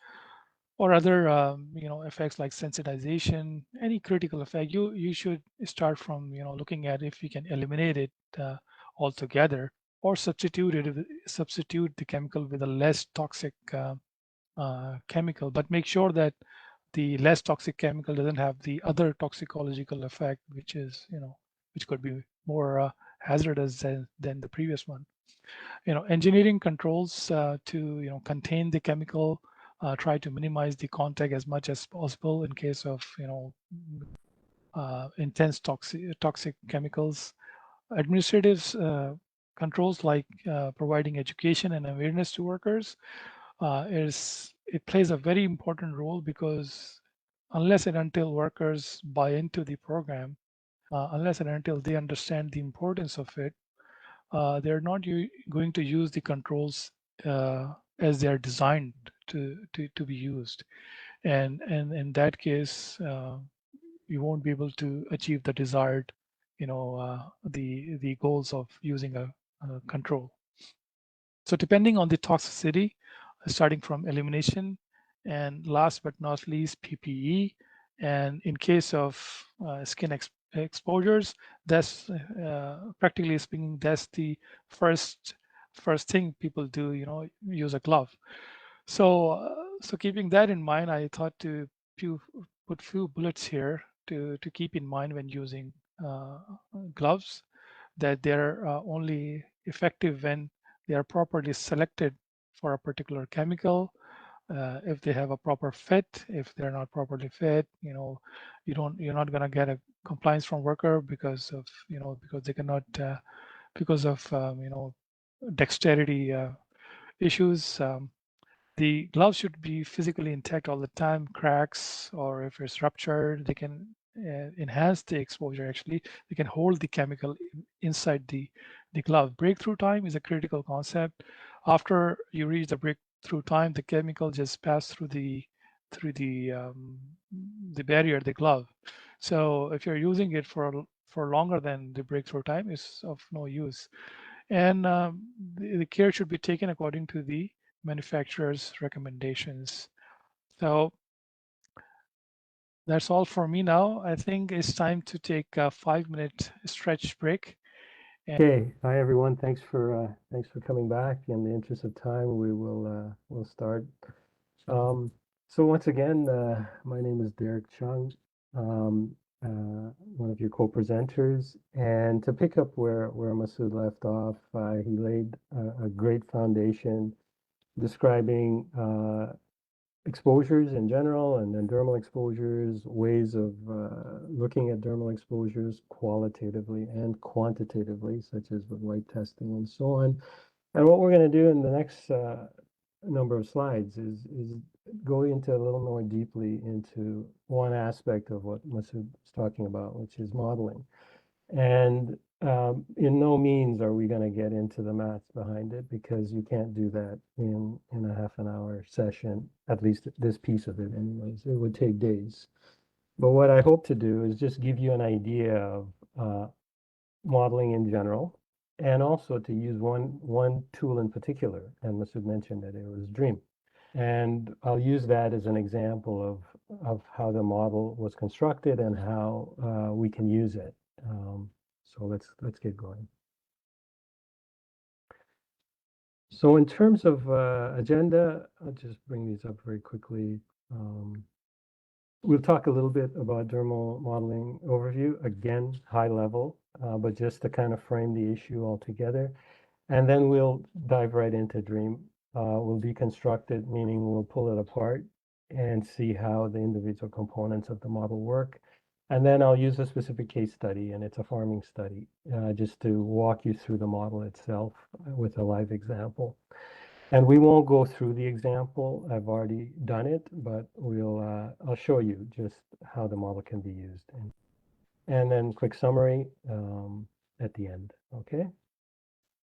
or other effects like sensitization, any critical effect, you should start from looking at if you can eliminate it altogether, or substitute the chemical with a less toxic chemical, but make sure that the less toxic chemical doesn't have the other toxicological effect, which is which could be more hazardous than the previous one. Engineering controls to contain the chemical, try to minimize the contact as much as possible in case of intense toxic chemicals. Administrative controls like providing education and awareness to workers it plays a very important role, because unless and until workers buy into the program, unless and until they understand the importance of it, they're not going to use the controls as they're designed to be used, and in that case, you won't be able to achieve the desired, the goals of using a control. So depending on the toxicity, starting from elimination, and last but not least, PPE, And in case of skin exposures, that's practically speaking, that's the first thing people do, use a glove. So keeping that in mind, I thought to put few bullets here to keep in mind when using gloves, that they're only effective when they are properly selected for a particular chemical. If they have a proper fit, if they're not properly fit, you're not going to get a compliance from worker because of because they cannot because of dexterity issues. The gloves should be physically intact all the time. Cracks, or if it's ruptured, they can enhance the exposure. Actually, they can hold the chemical inside the glove. Breakthrough time is a critical concept. After you reach the breakthrough time, the chemical just pass through the barrier, the glove. So if you're using it for longer than the breakthrough time, is of no use. And the care should be taken according to the manufacturer's recommendations. So that's all for me now. I think it's time to take a 5-minute stretch break. Okay, hi everyone. Thanks for coming back. In the interest of time, we'll start. So once again, my name is Derrick Chung, one of your co-presenters, and to pick up where Masood left off, he laid a great foundation describing exposures in general, and then dermal exposures, ways of looking at dermal exposures qualitatively and quantitatively, such as with white testing and so on. And what we're going to do in the next number of slides is go into a little more deeply into one aspect of what Masood was talking about, which is modeling. And in no means are we going to get into the maths behind it, because you can't do that in a half an hour session, at least this piece of it anyways. It would take days. But what I hope to do is just give you an idea of modeling in general, and also to use one tool in particular. And Masood mentioned that it was DREAM. And I'll use that as an example of how the model was constructed and how we can use it. So let's get going. So in terms of agenda, I'll just bring these up very quickly. We'll talk a little bit about dermal modeling overview, again, high level, but just to kind of frame the issue altogether. And then we'll dive right into DREAM. We'll deconstruct it, meaning we'll pull it apart and see how the individual components of the model work. And then I'll use a specific case study, and it's a farming study, just to walk you through the model itself with a live example. And we won't go through the example. I've already done it, but I'll show you just how the model can be used. And then quick summary at the end, okay?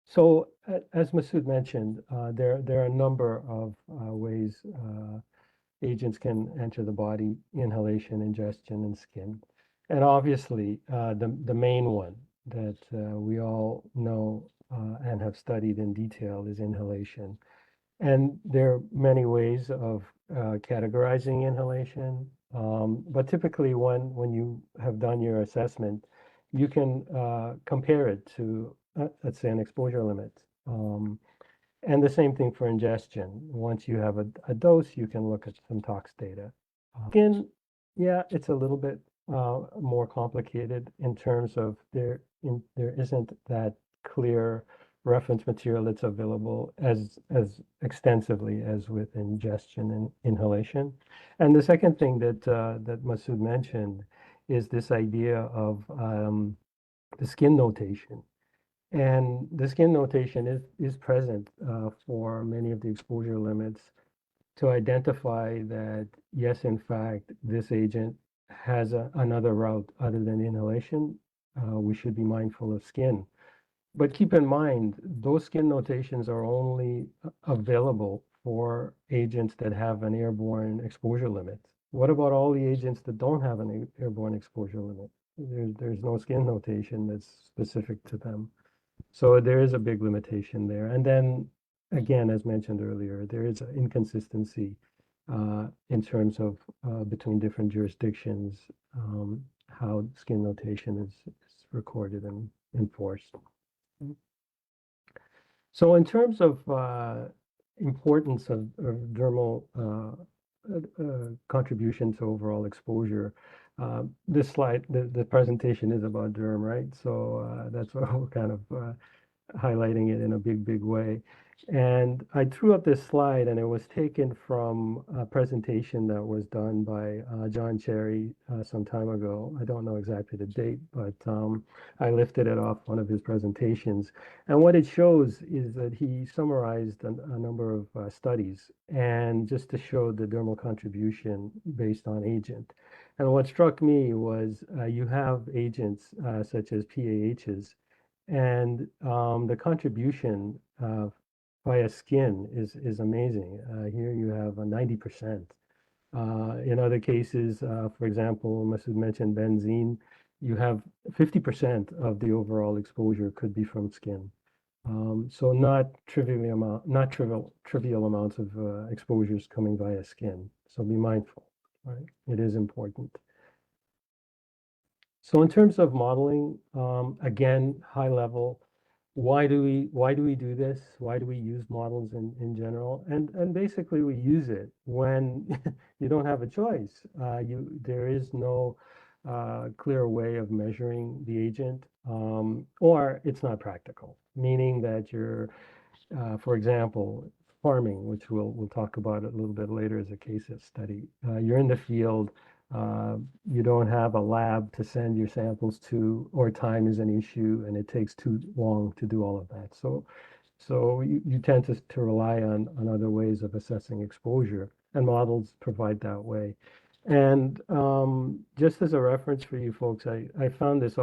So as Masood mentioned, there are a number of ways agents can enter the body: inhalation, ingestion, and skin. And obviously, the main one that we all know and have studied in detail is inhalation. And there are many ways of categorizing inhalation, but typically when you have done your assessment, you can compare it to, let's say, an exposure limit. And the same thing for ingestion. Once you have a dose, you can look at some tox data. Skin, yeah, it's a little bit more complicated in terms of there isn't that clear reference material that's available as extensively as with ingestion and inhalation. And the second thing that Masood mentioned is this idea of the skin notation. And the skin notation is present for many of the exposure limits to identify that, yes, in fact, this agent has another route other than inhalation. We should be mindful of skin. But keep in mind, those skin notations are only available for agents that have an airborne exposure limit. What about all the agents that don't have an airborne exposure limit? There's no skin notation that's specific to them. So there is a big limitation there. And then, again, as mentioned earlier, there is an inconsistency in terms of between different jurisdictions, how skin notation is recorded and enforced. So in terms of importance of dermal contribution to overall exposure, this slide, the presentation is about derm, right? So that's why we're kind of highlighting it in a big way. And I threw up this slide, and it was taken from a presentation that was done by John Cherry some time ago. I don't know exactly the date, but I lifted it off one of his presentations. And what it shows is that he summarized a number of studies, and just to show the dermal contribution based on agent. And what struck me was you have agents such as PAHs, and the contribution via skin is amazing. Here you have a 90%. In other cases, for example, Masood mentioned benzene, you have 50% of the overall exposure could be from skin. So not trivial amounts of exposures coming via skin. So be mindful, right? It is important. So in terms of modeling, again, high level, why do we do this? Why do we use models in general? And basically we use it when you don't have a choice. There is no clear way of measuring the agent, or it's not practical, meaning that you're, for example, farming, which we'll talk about a little bit later as a case study. You're in the field. You don't have a lab to send your samples to, or time is an issue, and it takes too long to do all of that. So you tend to rely on other ways of assessing exposure, and models provide that way. And just as a reference for you folks, I found this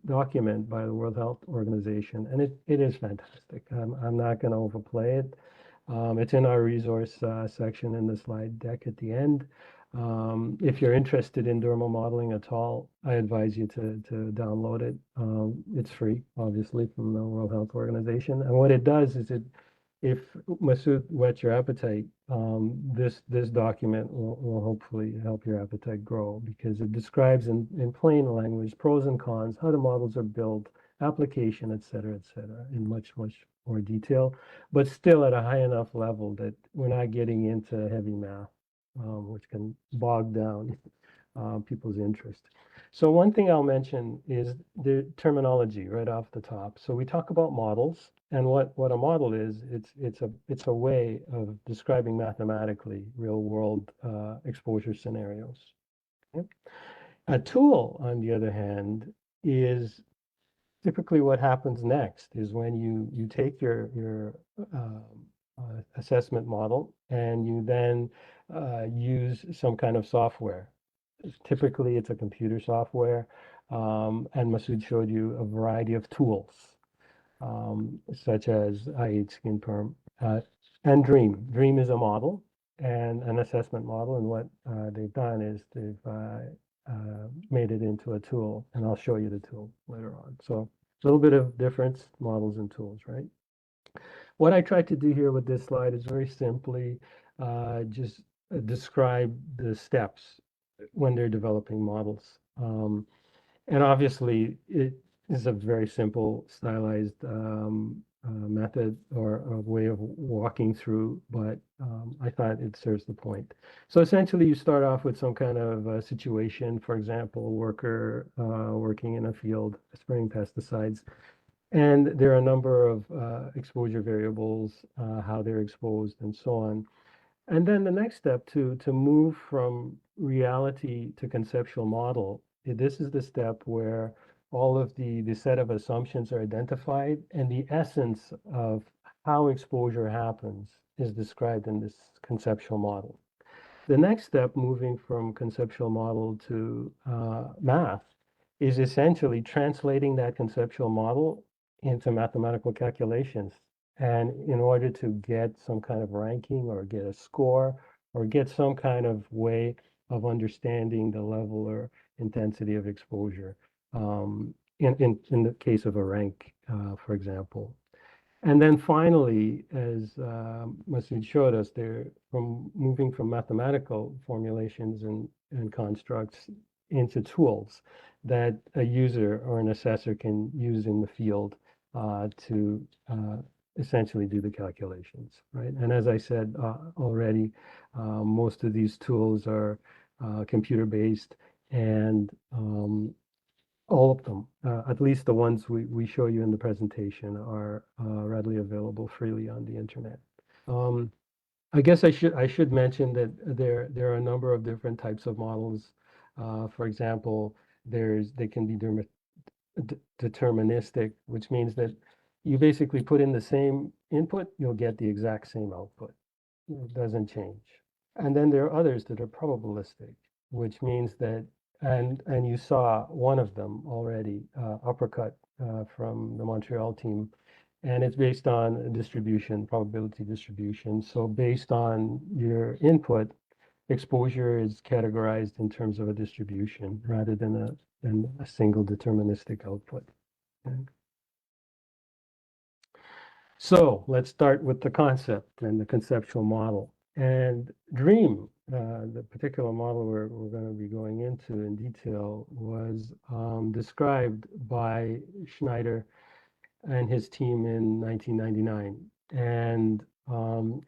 document by the World Health Organization, and it is fantastic. I'm not going to overplay it. It's in our resource section in the slide deck at the end. If you're interested in dermal modeling at all, I advise you to download it. It's free, obviously, from the World Health Organization. And what it does is if Masood whets your appetite, this document will hopefully help your appetite grow, because it describes in plain language pros and cons, how the models are built, application, et cetera, in much more detail, but still at a high enough level that we're not getting into heavy math, which can bog down people's interest. So one thing I'll mention is the terminology right off the top. So we talk about models, and what a model is, it's a way of describing mathematically real world exposure scenarios. Okay? A tool, on the other hand, is typically what happens next is when you take your assessment model and you then use some kind of software. Typically, it's a computer software, and Masood showed you a variety of tools, such as IHSkinPerm and Dream. Dream is a model and an assessment model, and what they've done is they've made it into a tool, and I'll show you the tool later on. So a little bit of difference, models and tools, right? What I tried to do here with this slide is very simply just describe the steps when they're developing models. And obviously, it is a very simple, stylized method or a way of walking through, but I thought it serves the point. So essentially, you start off with some kind of situation, for example, a worker working in a field spraying pesticides. And there are a number of exposure variables, how they're exposed, and so on. And then the next step to move from reality to conceptual model, this is the step where all of the set of assumptions are identified, and the essence of how exposure happens is described in this conceptual model. The next step, moving from conceptual model to math, is essentially translating that conceptual model into mathematical calculations. And in order to get some kind of ranking or get a score or get some kind of way of understanding the level or intensity of exposure, in the case of a rank, for example. And then finally, as Masood showed us, they're moving from mathematical formulations and constructs into tools that a user or an assessor can use in the field to essentially do the calculations, right? And as I said already, most of these tools are computer-based, and all of them, at least the ones we show you in the presentation, are readily available freely on the internet. I guess I should mention that there are a number of different types of models. For example, they can be deterministic, which means that you basically put in the same input, you'll get the exact same output. It doesn't change. And then there are others that are probabilistic, which means that, and you saw one of them already, Uppercut from the Montreal team, and it's based on a distribution, probability distribution. So based on your input, exposure is categorized in terms of a distribution rather than a single deterministic output. Okay. So let's start with the concept and the conceptual model. And DREAM, the particular model we're going to be going into in detail, was described by Schneider and his team in 1999. And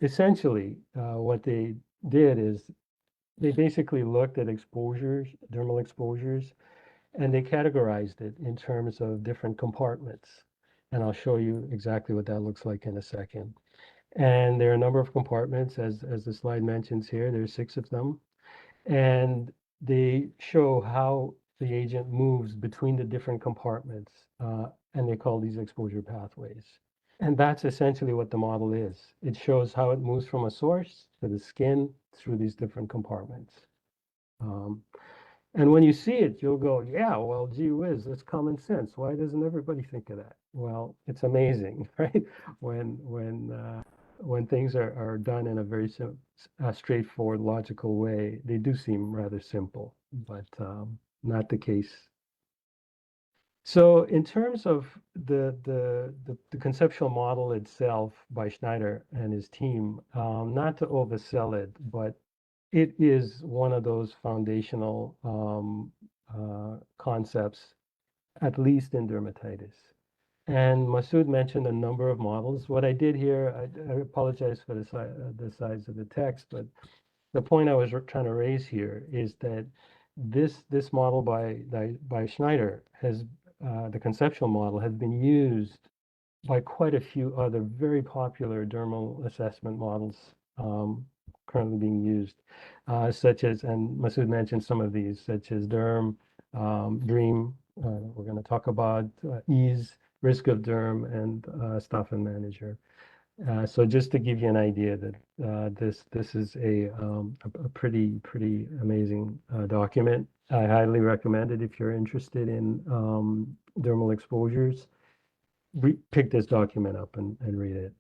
essentially, what they did is they basically looked at exposures, dermal exposures, and they categorized it in terms of different compartments. And I'll show you exactly what that looks like in a second. And there are a number of compartments, as the slide mentions here. There's 6 of them. And they show how the agent moves between the different compartments. And they call these exposure pathways. And that's essentially what the model is. It shows how it moves from a source to the skin through these different compartments. And when you see it, you'll go, yeah, well, gee whiz, that's common sense. Why doesn't everybody think of that? Well, it's amazing, right? When things are done in a very straightforward, logical way, they do seem rather simple, but not the case. So in terms of the conceptual model itself by Schneider and his team, not to oversell it, but it is one of those foundational concepts, at least in dermatitis. And Masood mentioned a number of models. What I did here, I apologize for the size of the text, but the point I was trying to raise here is that this model by Schneider has, the conceptual model has been used by quite a few other very popular dermal assessment models currently being used, such as, and Masood mentioned some of these, such as DERM, DREAM, we're going to talk about EASE, Risk of Derm, and Staff and Manager. So just to give you an idea that this is a pretty amazing document. I highly recommend it if you're interested in dermal exposures. Pick this document up and read it.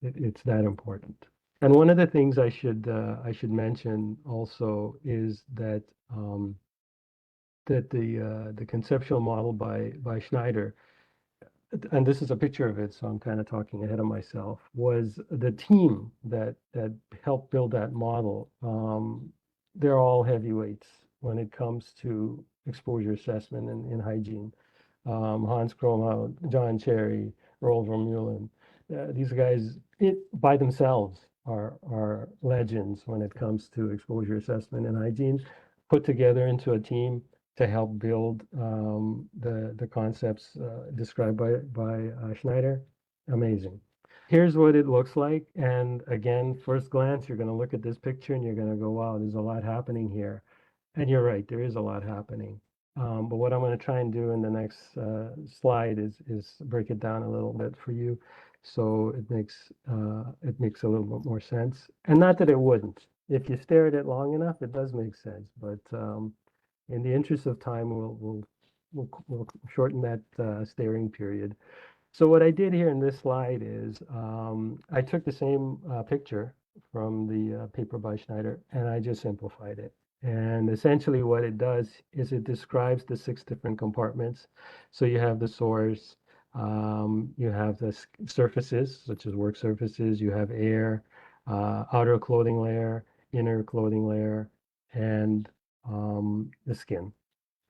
It's that important. And one of the things I should mention also is that the conceptual model by Schneider, and this is a picture of it, so I'm kind of talking ahead of myself, was the team that helped build that model. They're all heavyweights when it comes to exposure assessment in hygiene. Hans Kromhout, John Cherry, Roel Vermeulen. These guys by themselves are legends when it comes to exposure assessment and hygiene, put together into a team to help build the concepts described by Schneider. Amazing. Here's what it looks like. And again, first glance, you're going to look at this picture and you're going to go, wow, there's a lot happening here. And you're right, there is a lot happening. But what I'm going to try and do in the next slide is break it down a little bit for you, so it makes a little bit more sense. And not that it wouldn't. If you stare at it long enough, it does make sense. But in the interest of time, we'll shorten that staring period. So what I did here in this slide is I took the same picture from the paper by Schneider, and I just simplified it. And essentially what it does is it describes the 6 different compartments. So you have the source, You have the surfaces, such as work surfaces. You have air, outer clothing layer, inner clothing layer, and the skin.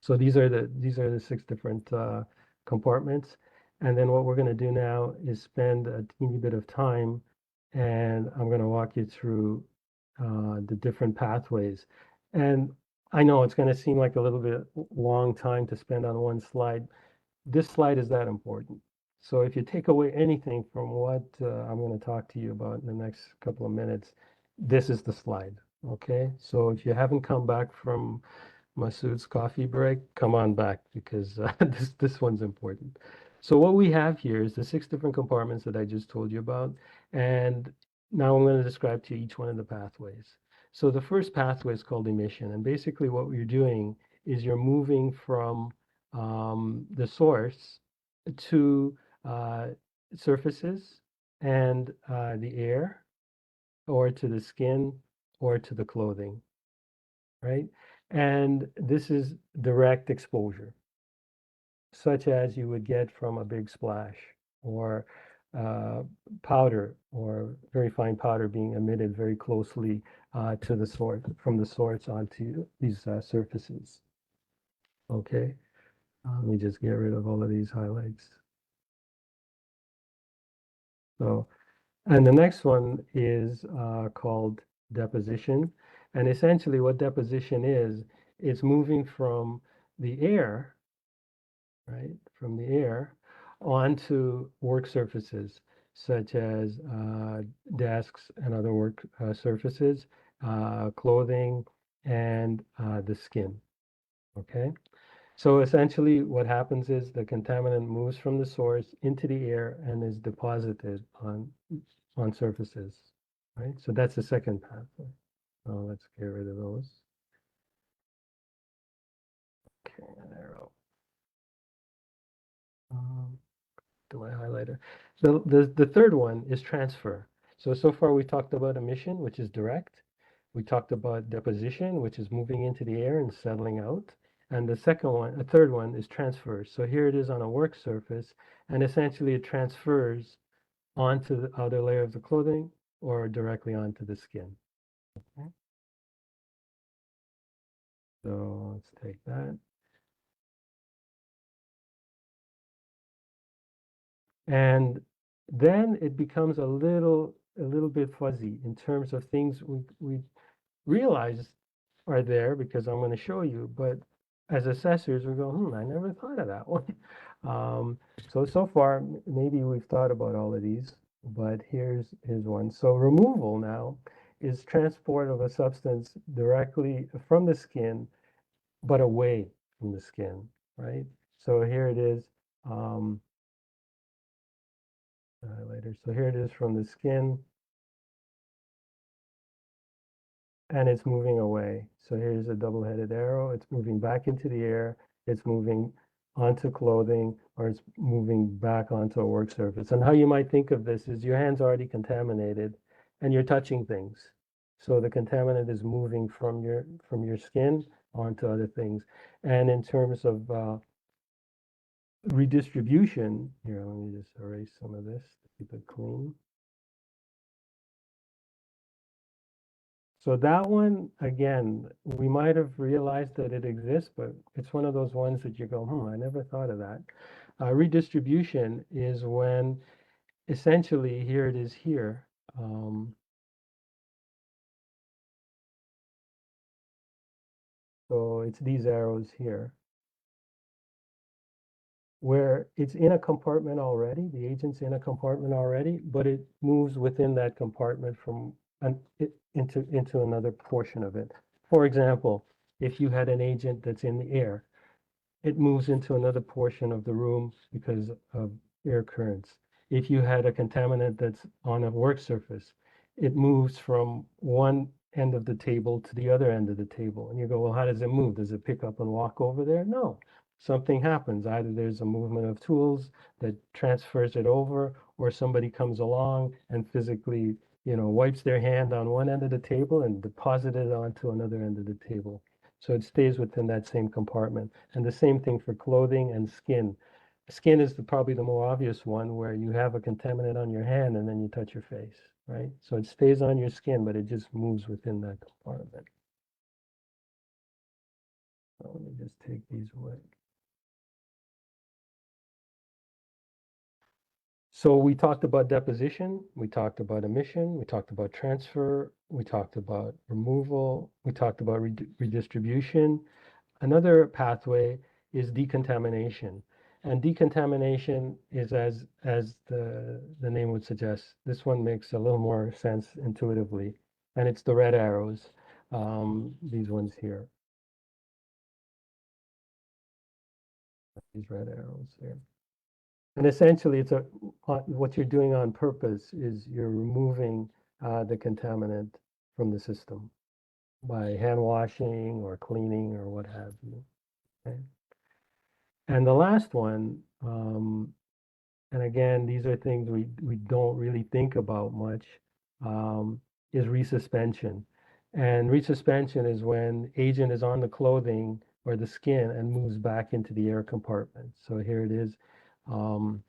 So these are the 6 different compartments. And then what we're going to do now is spend a teeny bit of time, and I'm going to walk you through the different pathways. And I know it's going to seem like a little bit long time to spend on one slide. This slide is that important. So if you take away anything from what I'm going to talk to you about in the next couple of minutes, this is the slide. Okay, so if you haven't come back from Masood's coffee break, come on back, because this one's important. So what we have here is the 6 different compartments that I just told you about, and now I'm going to describe to you each one of the pathways. So the first pathway is called emission, and basically what you're doing is you're moving from the source to surfaces and the air, or to the skin, or to the clothing, right? And this is direct exposure, such as you would get from a big splash, or powder, or very fine powder being emitted very closely to the source, from the source onto these surfaces. Okay, let me just get rid of all of these highlights. So, and the next one is called deposition. And essentially what deposition is, it's moving from the air, right, from the air onto work surfaces, such as desks and other work surfaces, clothing, and the skin. Okay, so essentially what happens is the contaminant moves from the source into the air and is deposited on surfaces, right? So that's the second pathway. Oh, let's get rid of those. Okay, an arrow. To my highlighter. The third one is transfer. So far we talked about emission, which is direct. We talked about deposition, which is moving into the air and settling out. And the third one is transfer. So here it is on a work surface, and essentially it transfers onto the outer layer of the clothing or directly onto the skin. Okay. So let's take that. And then it becomes a little bit fuzzy in terms of things we realize are there, because I'm going to show you, but as assessors we go, I never thought of that one. So far maybe we've thought about all of these, but here's one. So removal now is transport of a substance directly from the skin but away from the skin, right? So here it is, highlighter. So here it is from the skin, and it's moving away. So here's a double-headed arrow. It's moving back into the air. It's moving onto clothing, or it's moving back onto a work surface. And how you might think of this is your hand's already contaminated and you're touching things. So the contaminant is moving from your skin onto other things. And in terms of redistribution, here, let me just erase some of this to keep it clean. So that one, again, we might have realized that it exists, but it's one of those ones that you go, I never thought of that. Redistribution is when essentially here it is here. So it's these arrows here, where it's in a compartment already, the agent's in a compartment already, but it moves within that compartment from into another portion of it. For example, if you had an agent that's in the air, it moves into another portion of the room because of air currents. If you had a contaminant that's on a work surface, it moves from one end of the table to the other end of the table. And you go, well, how does it move? Does it pick up and walk over there? No. Something happens. Either there's a movement of tools that transfers it over, or somebody comes along and physically, wipes their hand on one end of the table and deposits it onto another end of the table. So it stays within that same compartment. And the same thing for clothing and skin. Skin is probably the more obvious one, where you have a contaminant on your hand and then you touch your face, right? So it stays on your skin, but it just moves within that compartment. So let me just take these away. So we talked about deposition, we talked about emission, we talked about transfer, we talked about removal, we talked about redistribution. Another pathway is decontamination. And decontamination is, as the name would suggest, this one makes a little more sense intuitively. And it's the red arrows, these ones here. These red arrows here. And essentially, it's what you're doing on purpose is you're removing the contaminant from the system by hand washing or cleaning or what have you. Okay? And the last one, and again, these are things we don't really think about much, is resuspension. And resuspension is when agent is on the clothing or the skin and moves back into the air compartment. So here it is. And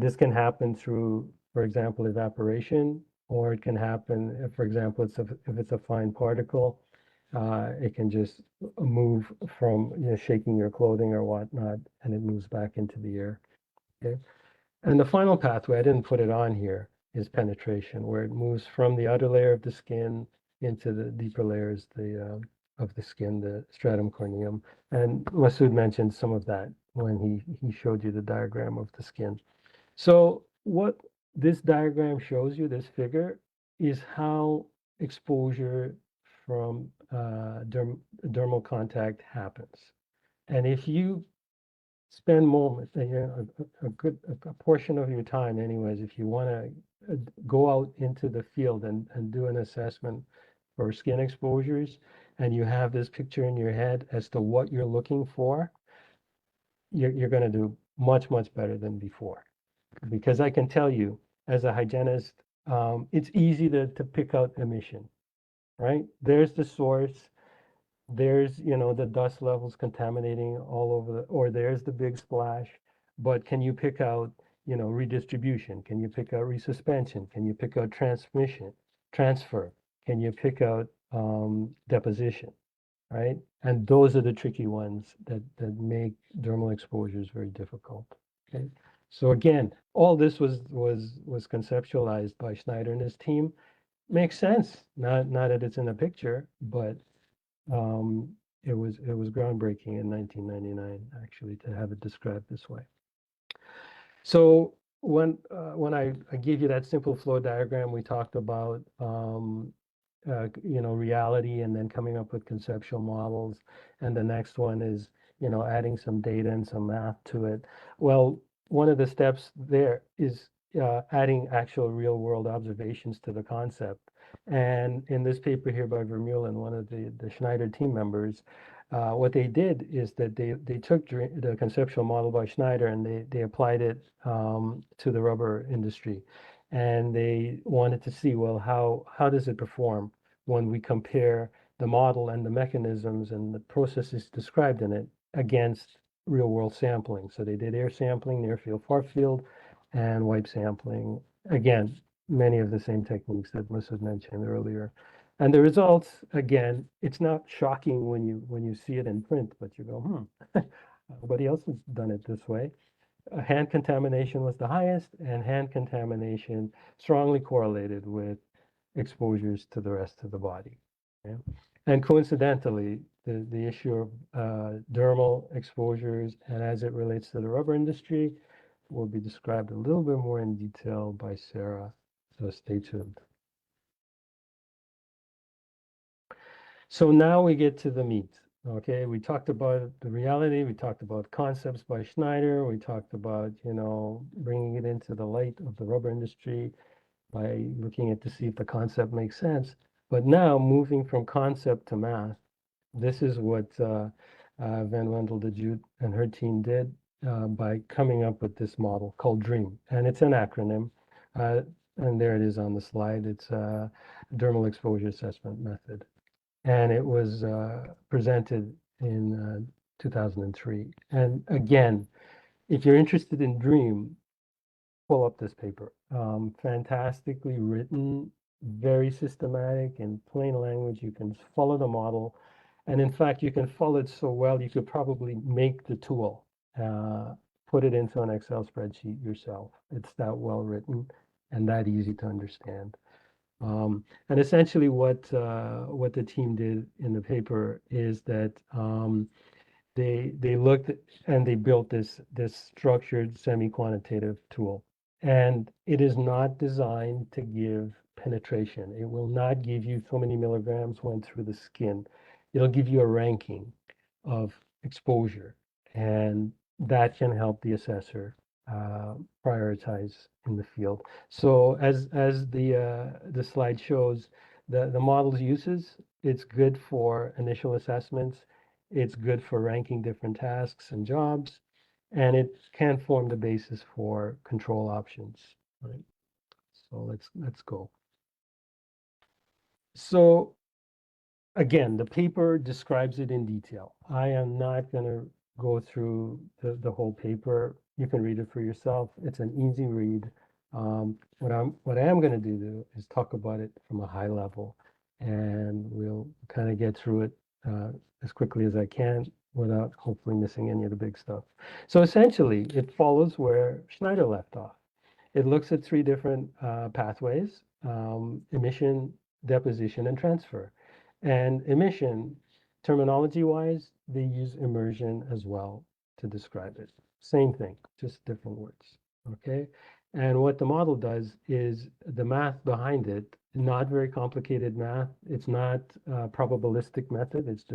this can happen through, for example, evaporation, or it can happen, if, for example, if it's a fine particle, it can just move from shaking your clothing or whatnot, and it moves back into the air. Okay. And the final pathway, I didn't put it on here, is penetration, where it moves from the outer layer of the skin into the deeper layers of the skin, the stratum corneum. And Masood mentioned some of that when he showed you the diagram of the skin. So what this diagram shows you, this figure, is how exposure from dermal contact happens. And if you spend moments, a portion of your time anyways, if you want to go out into the field and do an assessment for skin exposures, and you have this picture in your head as to what you're looking for, you're going to do much, much better than before. Because I can tell you, as a hygienist, it's easy to pick out emission, right? There's the source. There's, the dust levels contaminating all over, or there's the big splash. But can you pick out, redistribution? Can you pick out resuspension? Can you pick out transfer? Can you pick out deposition, right? And those are the tricky ones that make dermal exposures very difficult. Okay. So again, all this was conceptualized by Schneider and his team. Makes sense. Not that it's in a picture, but it was groundbreaking in 1999 actually to have it described this way. So when I gave you that simple flow diagram, we talked about reality and then coming up with conceptual models, and the next one is adding some data and some math to it. Well, one of the steps there is adding actual real world observations to the concept. And in this paper here by Vermeulen, one of the Schneider team members, what they did is that they took the conceptual model by Schneider and they applied it to the rubber industry. And they wanted to see, well, how does it perform when we compare the model and the mechanisms and the processes described in it against real world sampling. So they did air sampling, near field, far field, and wipe sampling. Again, many of the same techniques that Masood mentioned earlier. And the results, again, it's not shocking when you see it in print, but you go, nobody else has done it this way. Hand contamination was the highest, and hand contamination strongly correlated with exposures to the rest of the body. Okay? And coincidentally, the issue of dermal exposures and as it relates to the rubber industry will be described a little bit more in detail by Sarah, so stay tuned. So now we get to the meat. Okay, we talked about the reality, we talked about concepts by Schneider, we talked about, bringing it into the light of the rubber industry by looking at to see if the concept makes sense. But now moving from concept to math, this is what Van Wendel de Jute and her team did by coming up with this model called DREAM. And it's an acronym. And there it is on the slide. It's a dermal exposure assessment method. And it was presented in 2003. And again, If you're interested in DREAM, pull up this paper. Fantastically written, very systematic in plain language. You can follow the model. And in fact, you can follow it so well, you could probably make the tool, put it into an Excel spreadsheet yourself. It's that well written and that easy to understand. And essentially what the team did in the paper is that they looked and they built this structured semi-quantitative tool. And it is not designed to give penetration. It will not give you so many milligrams went through the skin. It'll give you a ranking of exposure, and that can help the assessor prioritize in the field. So as the slide shows, the model's uses, it's good for initial assessments. It's good for ranking different tasks and jobs, and it can form the basis for control options. Right. So let's go. So again, the paper describes it in detail. I am not going to go through the whole paper. You can read it for yourself. It's an easy read. What I am going to do is talk about it from a high level, and we'll kind of get through it as quickly as I can without hopefully missing any of the big stuff. So essentially, it follows where Schneider left off. It looks at three different pathways: emission, deposition, and transfer. And emission, terminology-wise, they use immersion as well to describe it. Same thing, just different words, okay? And what the model does is the math behind it, not very complicated math. It's not a probabilistic method, it's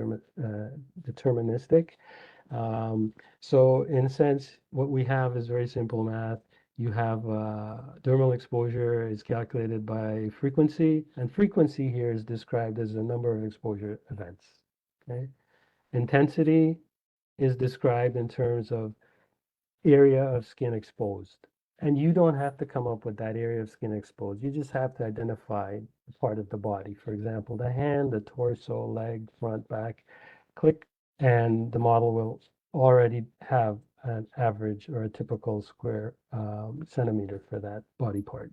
deterministic. So in a sense, what we have is very simple math. You have dermal exposure is calculated by frequency, and frequency here is described as the number of exposure events. Okay, intensity is described in terms of area of skin exposed, and you don't have to come up with that area of skin exposed. You just have to identify a part of the body. For example, the hand, the torso, leg, front, back. Click, and the model will already have an average or a typical square centimeter for that body part.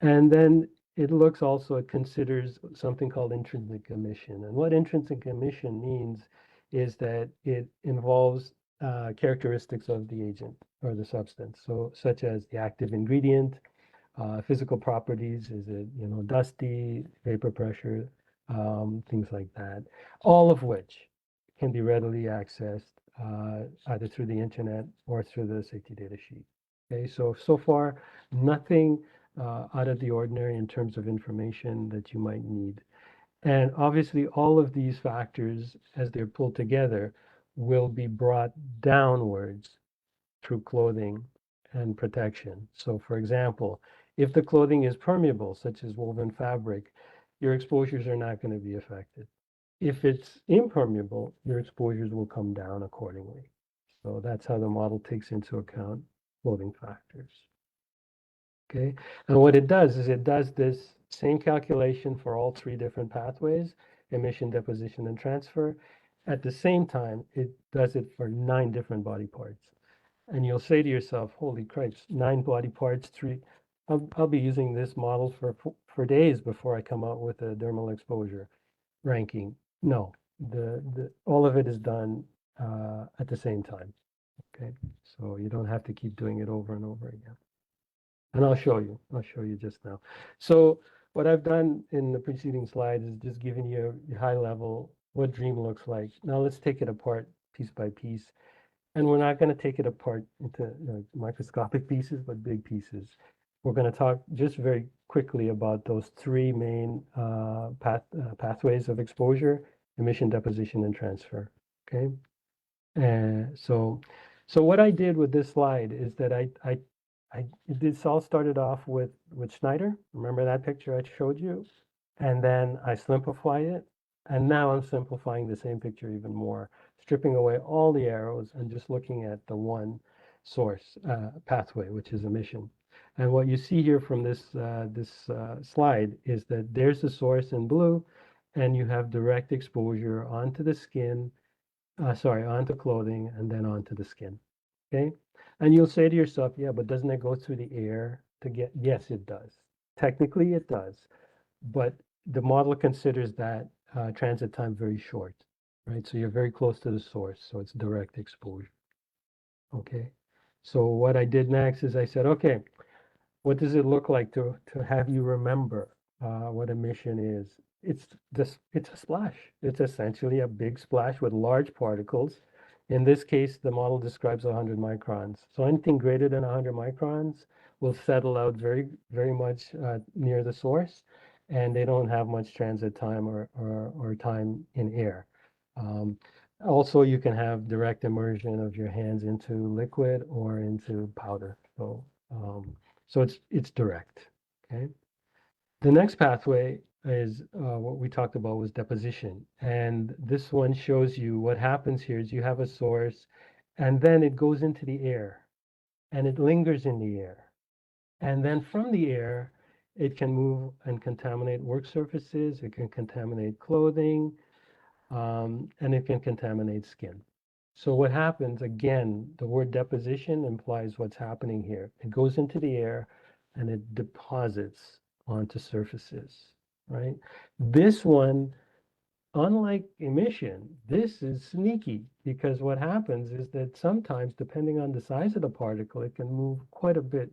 And then it looks also, it considers something called intrinsic emission. And what intrinsic emission means is that it involves characteristics of the agent or the substance. So such as the active ingredient, physical properties, is it, dusty, vapor pressure, things like that, all of which can be readily accessed either through the internet or through the safety data sheet. Okay, so far, nothing out of the ordinary in terms of information that you might need. And obviously, all of these factors, as they're pulled together, will be brought downwards through clothing and protection. So for example, if the clothing is permeable, such as woven fabric, your exposures are not going to be affected. If it's impermeable, your exposures will come down accordingly. So that's how the model takes into account clothing factors. Okay, and what it does is it does this same calculation for all three different pathways: emission, deposition, and transfer. At the same time, it does it for 9 different body parts. And you'll say to yourself, holy cripes, 9 body parts, 3. I'll be using this model for days before I come out with a dermal exposure ranking. No, all of it is done at the same time. Okay, so you don't have to keep doing it over and over again. And I'll show you just now. So what I've done in the preceding slides is just giving you a high level what DREAM looks like. Now let's take it apart piece by piece. And we're not going to take it apart into microscopic pieces, but big pieces. We're going to talk just very quickly about those 3 main pathways of exposure: emission, deposition, and transfer. Okay. So what I did with this slide is that this all started off with Schneider. Remember that picture I showed you? And then I simplified it. And now I'm simplifying the same picture even more, stripping away all the arrows and just looking at the one source pathway, which is emission. And what you see here from this slide is that there's the source in blue, and you have direct exposure onto the skin, onto clothing, and then onto the skin. Okay. And you'll say to yourself, yeah, but doesn't it go through the air to get? Yes, it does. Technically, it does. But the model considers that transit time very short, right? So you're very close to the source, so it's direct exposure. Okay. So what I did next is I said, okay, what does it look like to have you remember what emission is? It's a splash. It's essentially a big splash with large particles. In this case, the model describes 100 microns. So anything greater than 100 microns will settle out very much near the source, and they don't have much transit time or time in air. Um, Also, you can have direct immersion of your hands into liquid or into powder. So it's direct. Okay. The next pathway is what we talked about was deposition, and this one shows you what happens here is you have a source, and then it goes into the air, and it lingers in the air, and then from the air, it can move and contaminate work surfaces. It can contaminate clothing, and it can contaminate skin. So what happens, again, the word deposition implies what's happening here. It goes into the air and it deposits onto surfaces, right? This one, unlike emission, this is sneaky because what happens is that sometimes, depending on the size of the particle, it can move quite a bit,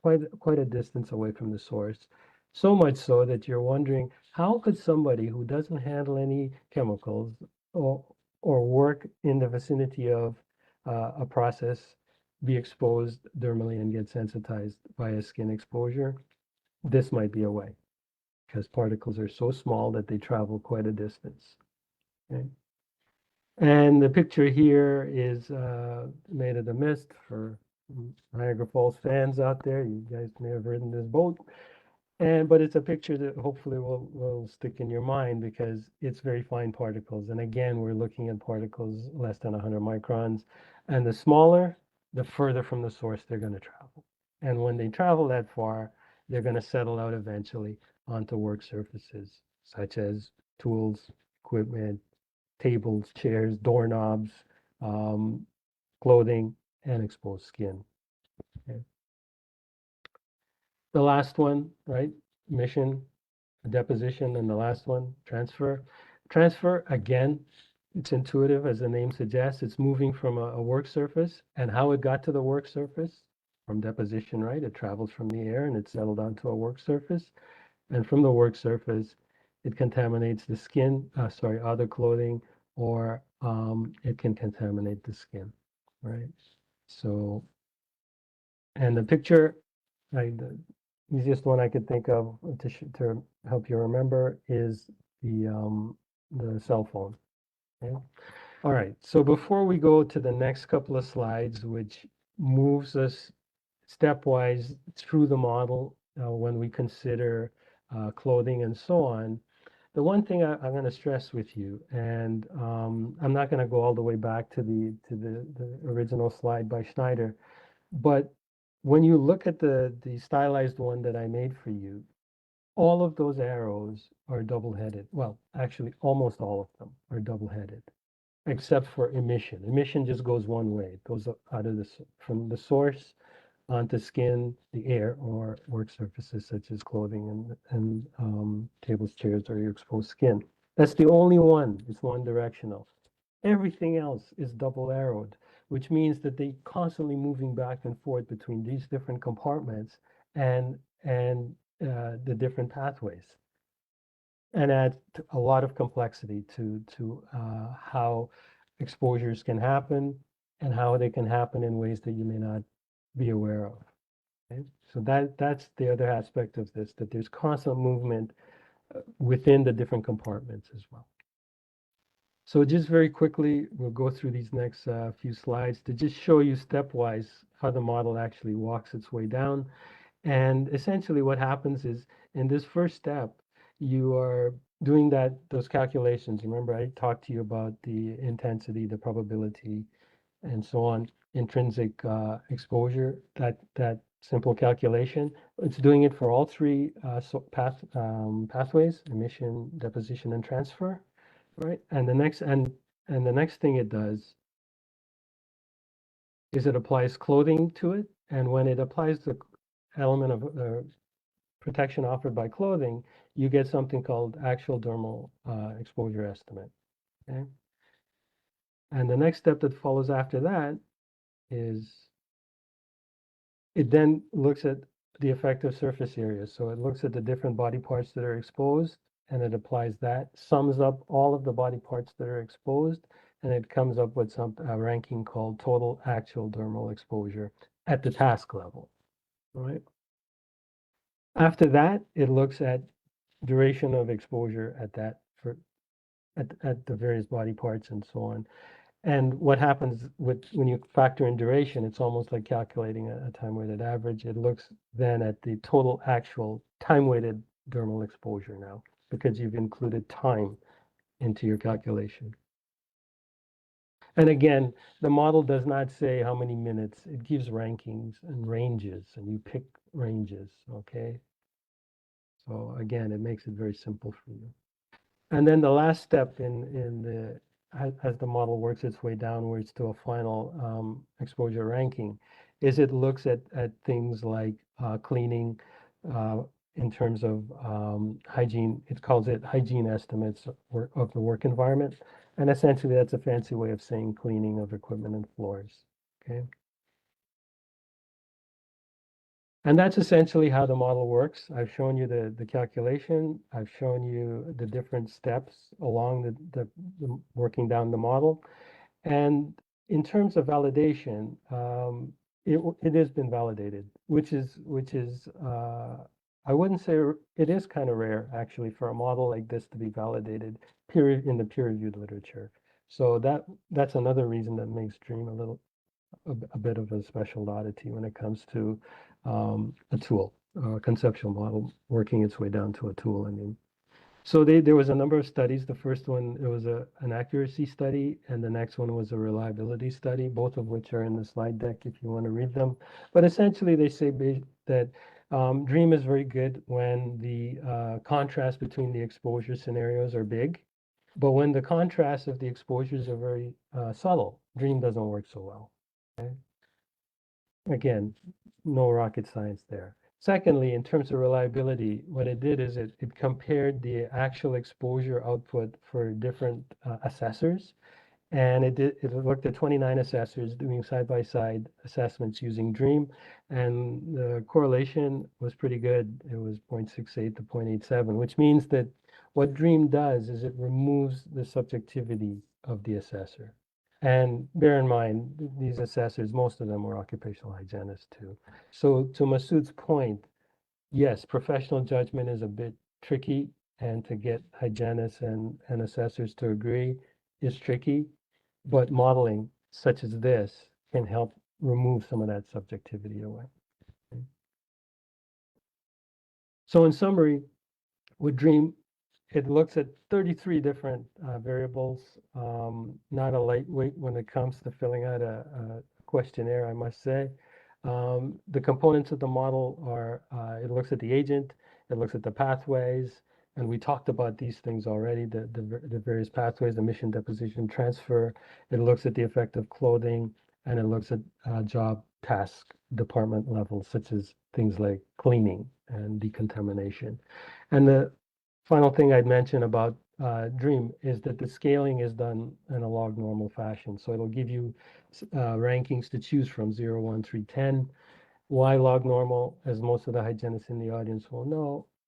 quite a distance away from the source. So much so that you're wondering, how could somebody who doesn't handle any chemicals or work in the vicinity of a process be exposed dermally and get sensitized by a skin exposure? This might be a way because particles are so small that they travel quite a distance. Okay. And the picture here is made of the mist for Niagara Falls fans out there. You guys may have ridden this boat. But it's a picture that hopefully will stick in your mind because it's very fine particles. And again, we're looking at particles less than 100 microns. And the smaller, the further from the source they're going to travel. And when they travel that far, they're going to settle out eventually onto work surfaces, such as tools, equipment, tables, chairs, doorknobs, um, clothing, and exposed skin. Okay. The last one, right? Emission, deposition, and the last one, transfer. Transfer, again, it's intuitive, as the name suggests. It's moving from a work surface, and how it got to the work surface from deposition, right? It travels from the air and it settled onto a work surface. And from the work surface, it contaminates the skin, other clothing, or it can contaminate the skin, right? So, and the picture, the easiest one I could think of to help you remember is the cell phone. Okay? All right, so before we go to the next couple of slides, which moves us stepwise through the model when we consider clothing and so on, the one thing I'm going to stress with you, and I'm not going to go all the way back to the original slide by Schneider, but when you look at the stylized one that I made for you, all of those arrows are double-headed. Well, actually, almost all of them are double-headed, except for emission. Emission just goes one way. It goes out of from the source onto skin, the air, or work surfaces such as clothing and tables, chairs, or your exposed skin. That's the only one. It's one directional. Everything else is double arrowed, which means that they constantly moving back and forth between these different compartments and the different pathways, and add a lot of complexity to how exposures can happen and how they can happen in ways that you may not be aware of. Okay? So that's the other aspect of this, that there's constant movement within the different compartments as well. So just very quickly, we'll go through these next few slides to just show you stepwise how the model actually walks its way down. And essentially what happens is in this first step, you are doing those calculations. Remember, I talked to you about the intensity, the probability, and so on, intrinsic exposure, that simple calculation. It's doing it for all three pathways, emission, deposition, and transfer. Right, and the next thing it does is it applies clothing to it. And when it applies the element of protection offered by clothing, you get something called actual dermal exposure estimate. Okay. And the next step that follows after that is it then looks at the effective surface area. So it looks at the different body parts that are exposed and it applies that, sums up all of the body parts that are exposed, and it comes up with some ranking called total actual dermal exposure at the task level. All right. After that, it looks at duration of exposure at that at the various body parts and so on. And what happens when you factor in duration, it's almost like calculating a time-weighted average. It looks then at the total actual time-weighted dermal exposure now, because you've included time into your calculation. And again, the model does not say how many minutes. It gives rankings and ranges, and you pick ranges, okay? So again, it makes it very simple for you. And then the last step in the as the model works its way downwards to a final exposure ranking, is it looks at things like cleaning in terms of hygiene. It calls it hygiene estimates of the work environment. And essentially, that's a fancy way of saying cleaning of equipment and floors. Okay. And that's essentially how the model works. I've shown you the calculation. I've shown you the different steps along the working down the model. And in terms of validation, it has been validated, which is I wouldn't say it is kind of rare actually for a model like this to be validated in the peer-reviewed literature. So that's another reason that makes DREAM a bit of a special oddity when it comes to a tool, a conceptual model working its way down to a tool. I mean, so there was a number of studies. The first one, it was an accuracy study, and the next one was a reliability study, both of which are in the slide deck if you want to read them. But essentially, they say that DREAM is very good when the contrast between the exposure scenarios are big. But when the contrast of the exposures are very subtle, DREAM doesn't work so well. Okay? Again, no rocket science there. Secondly, in terms of reliability, what it did is it compared the actual exposure output for different assessors. And it looked at 29 assessors doing side-by-side assessments using DREAM. And the correlation was pretty good. It was 0.68 to 0.87, which means that what DREAM does is it removes the subjectivity of the assessor. And bear in mind, these assessors, most of them were occupational hygienists too. So to Masood's point, yes, professional judgment is a bit tricky, and to get hygienists and assessors to agree is tricky, but modeling such as this can help remove some of that subjectivity away. Okay. So in summary, with DREAM, it looks at 33 different variables, not a lightweight when it comes to filling out a questionnaire, I must say. The components of the model are, it looks at the agent, it looks at the pathways, and we talked about these things already, the various pathways, emission, deposition, transfer. It looks at the effect of clothing, and it looks at job task department levels, such as things like cleaning and decontamination. And the final thing I'd mention about DREAM is that the scaling is done in a log normal fashion. So it'll give you rankings to choose from 0, 1, 3, 10. Why log normal? As most of the hygienists in the audience will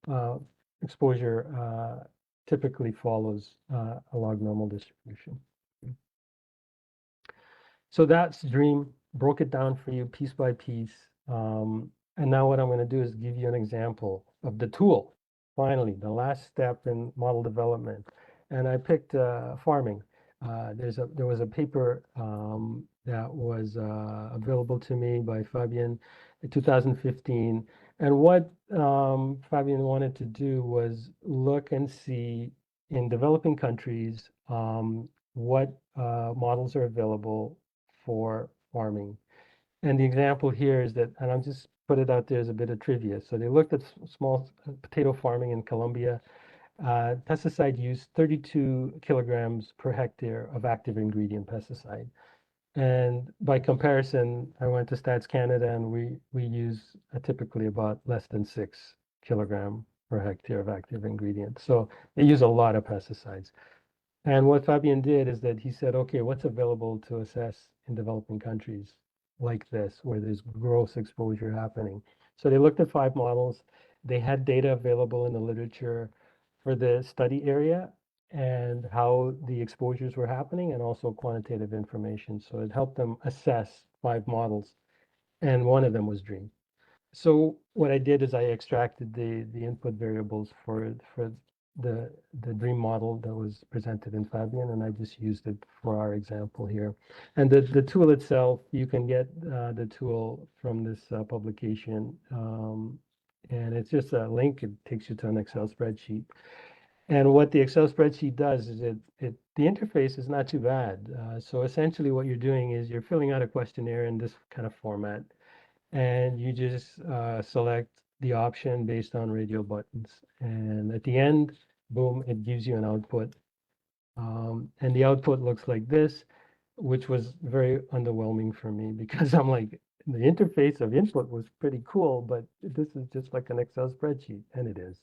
know, exposure typically follows a log normal distribution. So that's DREAM, broke it down for you piece by piece. And now what I'm going to do is give you an example of the tool. Finally, the last step in model development. And I picked farming. There was a paper that was available to me by Fabian in 2015. And what Fabian wanted to do was look and see in developing countries what models are available for farming. And the example here is that, and I'll just put it out there as a bit of trivia. So they looked at small potato farming in Colombia. Pesticide use, 32 kilograms per hectare of active ingredient pesticide. And by comparison, I went to Stats Canada, and we use typically about less than 6 kilogram per hectare of active ingredient. So they use a lot of pesticides. And what Fabian did is that he said, okay, what's available to assess in developing countries like this, where there's gross exposure happening? So they looked at 5 models. They had data available in the literature for the study area and how the exposures were happening, and also quantitative information. So it helped them assess 5 models, and one of them was DREAM. So what I did is I extracted the input variables for the DREAM model that was presented in Fabian, and I just used it for our example here. And the tool itself, you can get the tool from this publication, and it's just a link. It takes you to an Excel spreadsheet. And what the Excel spreadsheet does is the interface is not too bad. So essentially what you're doing is you're filling out a questionnaire in this kind of format, and you just select the option based on radial buttons. And at the end, boom, it gives you an output. And the output looks like this, which was very underwhelming for me because I'm like, the interface of input was pretty cool, but this is just like an Excel spreadsheet, and it is.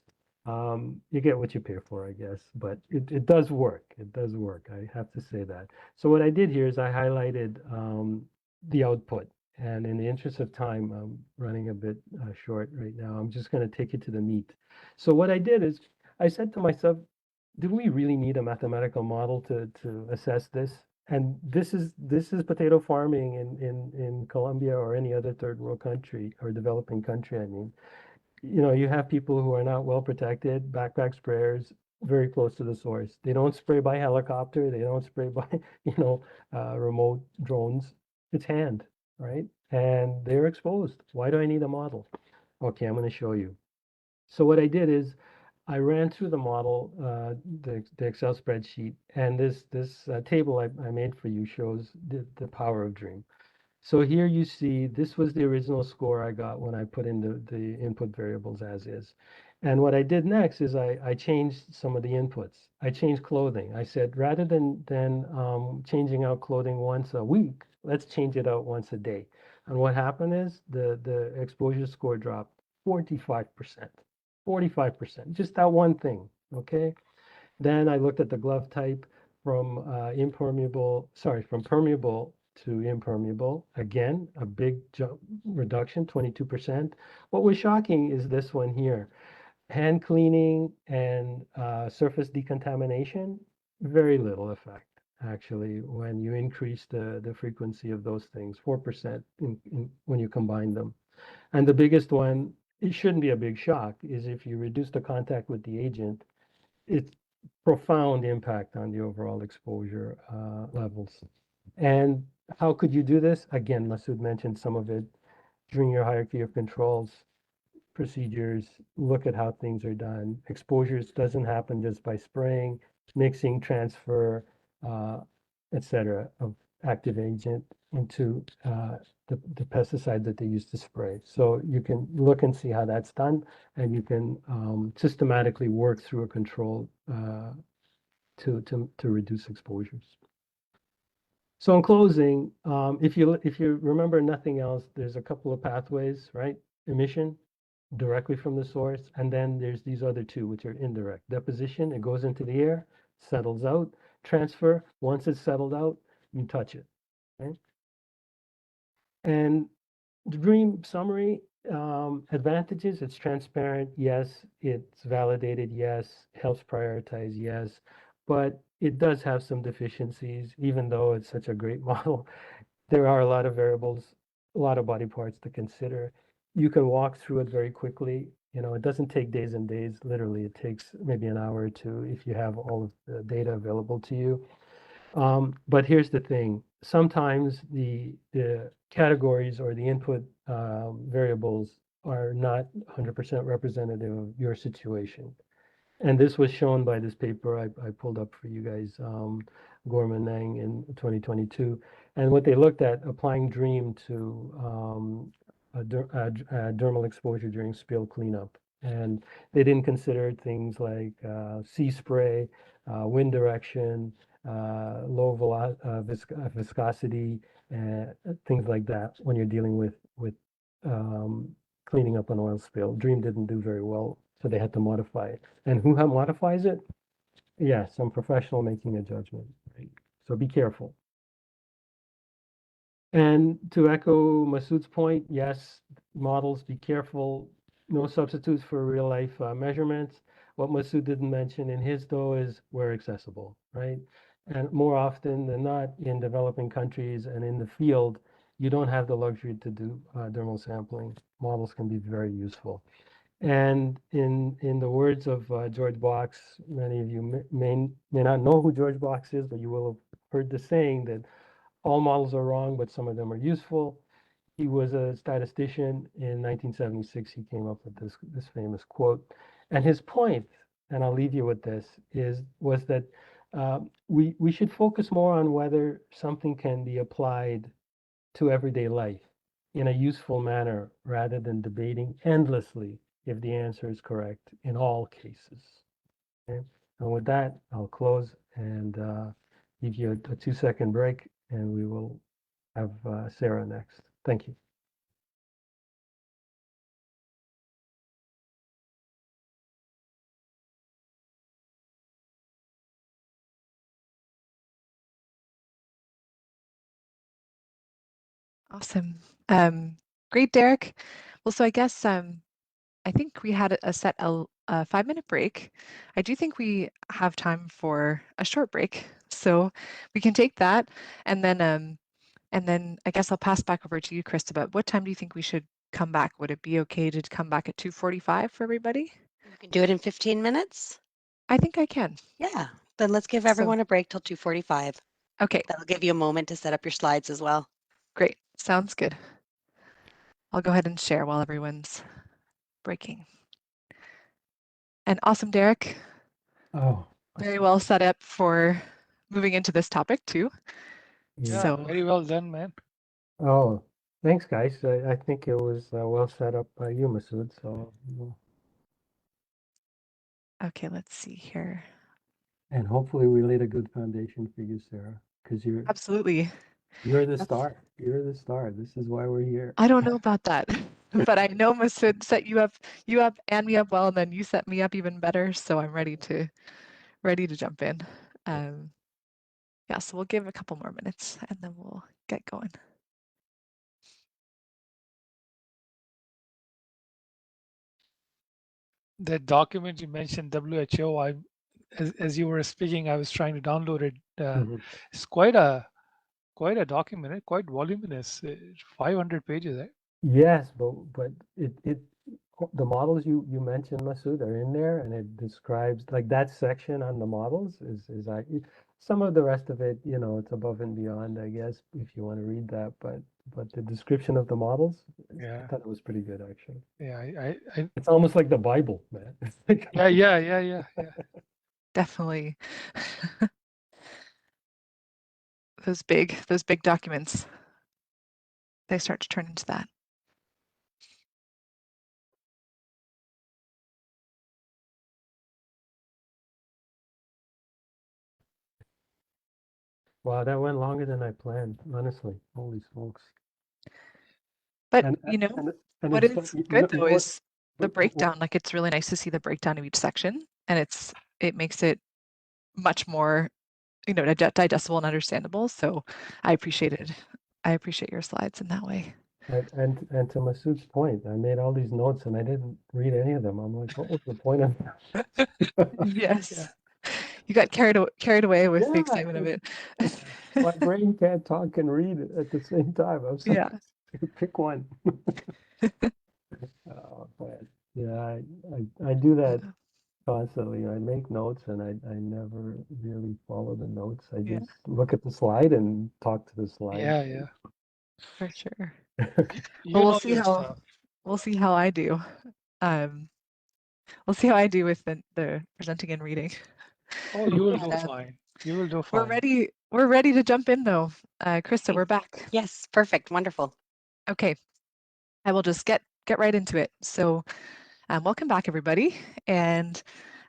You get what you pay for, I guess, but it does work. It does work. I have to say that. So what I did here is I highlighted the output. And in the interest of time, I'm running a bit short right now. I'm just going to take it to the meat. So what I did is I said to myself, do we really need a mathematical model to assess this? And this is potato farming in Colombia or any other third world country or developing country, I mean. You know, you have people who are not well protected, backpack sprayers, very close to the source. They don't spray by helicopter. They don't spray by, remote drones. It's hand, right? And they're exposed. Why do I need a model? Okay, I'm going to show you. So what I did is I ran through the model, the Excel spreadsheet, and this table I made for you shows the power of DREAM. So here you see, this was the original score I got when I put in the input variables as is. And what I did next is I changed some of the inputs. I changed clothing. I said, rather than changing out clothing once a week, let's change it out once a day. And what happened is the exposure score dropped 45%. 45%, just that one thing, okay? Then I looked at the glove type from permeable to impermeable. Again, a big reduction, 22%. What was shocking is this one here. Hand cleaning and surface decontamination, very little effect, actually, when you increase the frequency of those things, 4% when you combine them. And the biggest one, it shouldn't be a big shock, is if you reduce the contact with the agent, it's profound impact on the overall exposure levels. And how could you do this? Again, Masood mentioned some of it during your hierarchy of controls, procedures, look at how things are done. Exposures doesn't happen just by spraying, mixing, transfer, etc. of active agent into the pesticide that they use to spray. So you can look and see how that's done, and you can systematically work through a control to reduce exposures. So in closing, if you remember nothing else, there's a couple of pathways, right? Emission directly from the source, and then there's these other two, which are indirect. Deposition, it goes into the air, settles out. Transfer, once it's settled out, you touch it, right? And the DREAM summary, advantages, it's transparent, yes. It's validated, yes. Helps prioritize, yes. But it does have some deficiencies, even though it's such a great model. There are a lot of variables, a lot of body parts to consider. You can walk through it very quickly. You know, it doesn't take days and days. Literally, it takes maybe an hour or two if you have all of the data available to you. But here's the thing. Sometimes the categories or the input variables are not 100% representative of your situation. And this was shown by this paper I pulled up for you guys, Gorman Nang in 2022. And what they looked at, applying DREAM to dermal exposure during spill cleanup. And they didn't consider things like sea spray, wind direction, low viscosity, things like that when you're dealing with cleaning up an oil spill. Dream didn't do very well, so they had to modify it. And who modifies it? Yeah, some professional making a judgment. Right? So be careful. And to echo Masood's point, yes, models, be careful. No substitutes for real life measurements. What Masood didn't mention in his though is where accessible, right? And more often than not in developing countries and in the field, you don't have the luxury to do dermal sampling. Models can be very useful. And in the words of George Box, many of you may not know who George Box is, but you will have heard the saying that all models are wrong, but some of them are useful. He was a statistician. In 1976, he came up with this famous quote. And his point, and I'll leave you with this, was that we should focus more on whether something can be applied to everyday life in a useful manner rather than debating endlessly if the answer is correct in all cases. Okay? And with that, I'll close and give you a 2-second break, and we will have Sarah next. Thank you. Awesome. Great, Derrick. Well, so I guess I think we had a set a 5-minute break. I do think we have time for a short break, so we can take that, and then I guess I'll pass back over to you, Krista. But what time do you think we should come back? Would it be okay to come back at 2:45 for everybody? You can do it in 15 minutes? I think I can. Yeah, then let's give So- everyone a break till 2:45. Okay, That'll give you a moment to set up your slides as well. great. Sounds good. I'll go ahead and share while everyone's breaking. And awesome, Derrick. Oh, Very well set up for moving into this topic too. Yeah, So very well done, man. oh, thanks, guys. I think it was well set up by you, Masood. So, okay, let's see here. and hopefully we laid a good foundation for you, Sarah, because Absolutely. you're the That's- star. You're the star. This is why we're here. I don't know about that, but I know Masood set you up and me up well, and then you set me up even better. So I'm ready to jump in. Yeah, so we'll give a couple more minutes and then we'll get going. The document you mentioned, WHO, as you were speaking, I was trying to download it. Mhm. It's quite a document, quite voluminous, 500 pages. Yes, but the models you mentioned, Masood, are in there, and it describes like that section on the models is like some of the rest of it, it's above and beyond, I guess, if you want to read that. But the description of the models, I Yeah, thought it was pretty good actually. yeah, I It's almost like the Bible, man. It's like, yeah. Definitely. Those big documents, they start to turn into that. wow, that went longer than I planned, honestly. Holy smokes. But And what it's is you good know though what- is the what- breakdown. Like it's really nice to see the breakdown of each section, and it makes it much more, digestible and understandable. So I appreciate your slides in that way. And to Masood's point, I made all these notes and I didn't read any of them. I'm like, what was the point of that? Yes. Yeah. You got carried away with the Yeah, excitement of it. My brain can't talk and read at the same time. I'm sorry. Yeah. Pick one. Oh, man. Yeah, I do that constantly. I make notes and I never really follow the notes. I Yeah. just look at the slide and talk to the slide. Yeah. For sure. You Well, know your stuff. we'll see how I do. We'll see how I do with the presenting and reading. Oh, you will do But, fine. You will do fine. We're ready to jump in though. Krista, we're back. Yes, perfect, wonderful. Okay. I will just get right into it. So welcome back everybody. And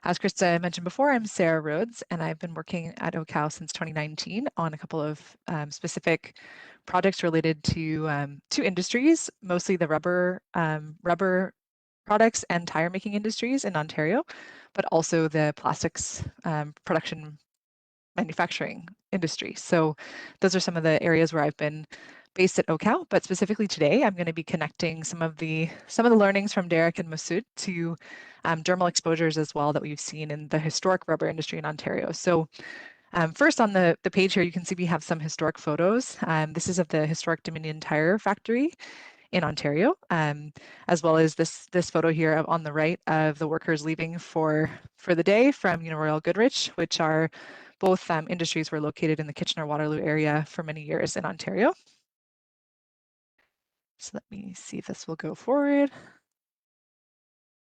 As Krista mentioned before, I'm Sarah Rhodes, and I've been working at OHCOW since 2019 on a couple of specific projects related to industries, mostly the rubber products and tire making industries in Ontario, but also the plastics production manufacturing industry. So those are some of the areas where I've been based at OHCOW, but specifically today, I'm going to be connecting some of the learnings from Derrick and Masood to dermal exposures as well that we've seen in the historic rubber industry in Ontario. So first on the page here, you can see we have some historic photos. This is of the historic Dominion Tire Factory in Ontario, as well as this photo here on the right of the workers leaving for the day from Royal Goodrich, which are both industries were located in the Kitchener-Waterloo area for many years in Ontario. So let me see if this will go forward.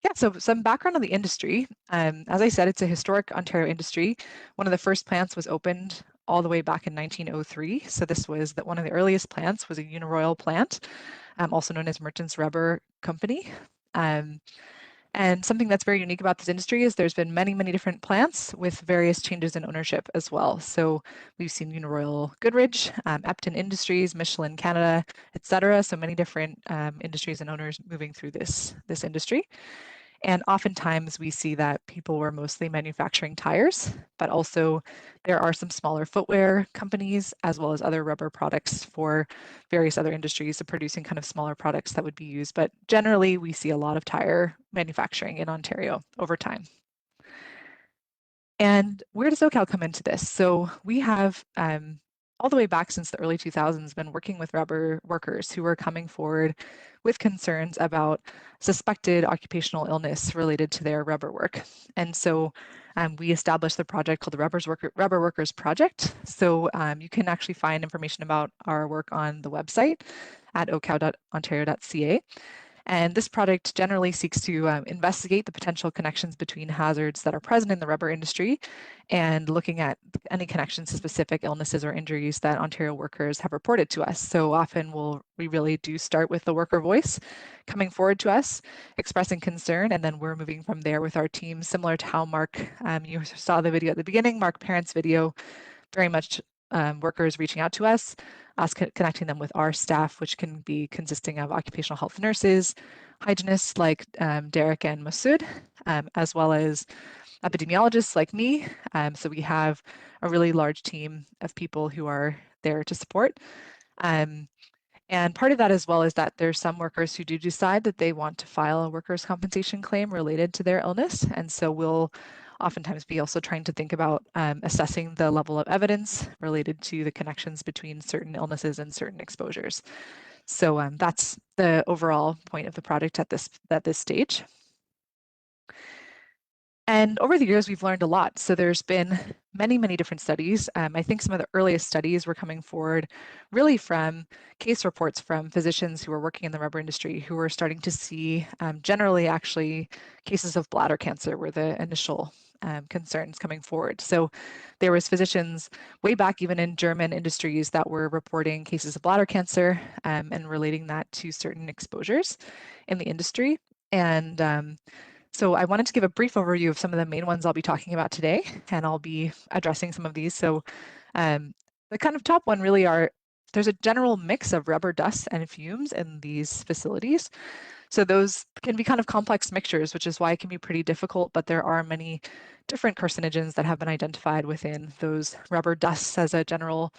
Yeah, so some background on the industry. As I said, it's a historic Ontario industry. One of the first plants was opened all the way back in 1903. So this was one of the earliest plants was a Uniroyal plant, also known as Merchants Rubber Company. And something that's very unique about this industry is there's been many, many different plants with various changes in ownership as well. So we've seen Uniroyal Goodrich, Epton Industries, Michelin Canada, etc. So many different industries and owners moving through this industry. And oftentimes we see that people were mostly manufacturing tires, but also there are some smaller footwear companies as well as other rubber products for various other industries, so producing kind of smaller products that would be used. But generally, we see a lot of tire manufacturing in Ontario over time. And where does OHCOW come into this? So we have all the way back since the early 2000s been working with rubber workers who were coming forward with concerns about suspected occupational illness related to their rubber work. And so we established the project called the Rubber Workers Project. So you can actually find information about our work on the website at ohcow.ontario.ca. And this project generally seeks to investigate the potential connections between hazards that are present in the rubber industry and looking at any connections to specific illnesses or injuries that Ontario workers have reported to us. So often we really do start with the worker voice coming forward to us, expressing concern, and then we're moving from there with our team, similar to how Mark, you saw the video at the beginning, Mark Parent's video, very much workers reaching out to us connecting them with our staff, which can be consisting of occupational health nurses, hygienists like Derrick and Masood, as well as epidemiologists like me. So we have a really large team of people who are there to support. And part of that as well is that there's some workers who do decide that they want to file a workers' compensation claim related to their illness. And so we'll oftentimes be also trying to think about assessing the level of evidence related to the connections between certain illnesses and certain exposures. So that's the overall point of the project at this stage. And over the years, we've learned a lot. So there's been many, many different studies. I think some of the earliest studies were coming forward really from case reports from physicians who were working in the rubber industry who were starting to see generally actually cases of bladder cancer were the initial concerns coming forward. So there was physicians way back even in German industries that were reporting cases of bladder cancer and relating that to certain exposures in the industry. And so I wanted to give a brief overview of some of the main ones I'll be talking about today, and I'll be addressing some of these. So the kind of top one really there's a general mix of rubber dust and fumes in these facilities. So those can be kind of complex mixtures, which is why it can be pretty difficult, but there are many different carcinogens that have been identified within those rubber dusts as a general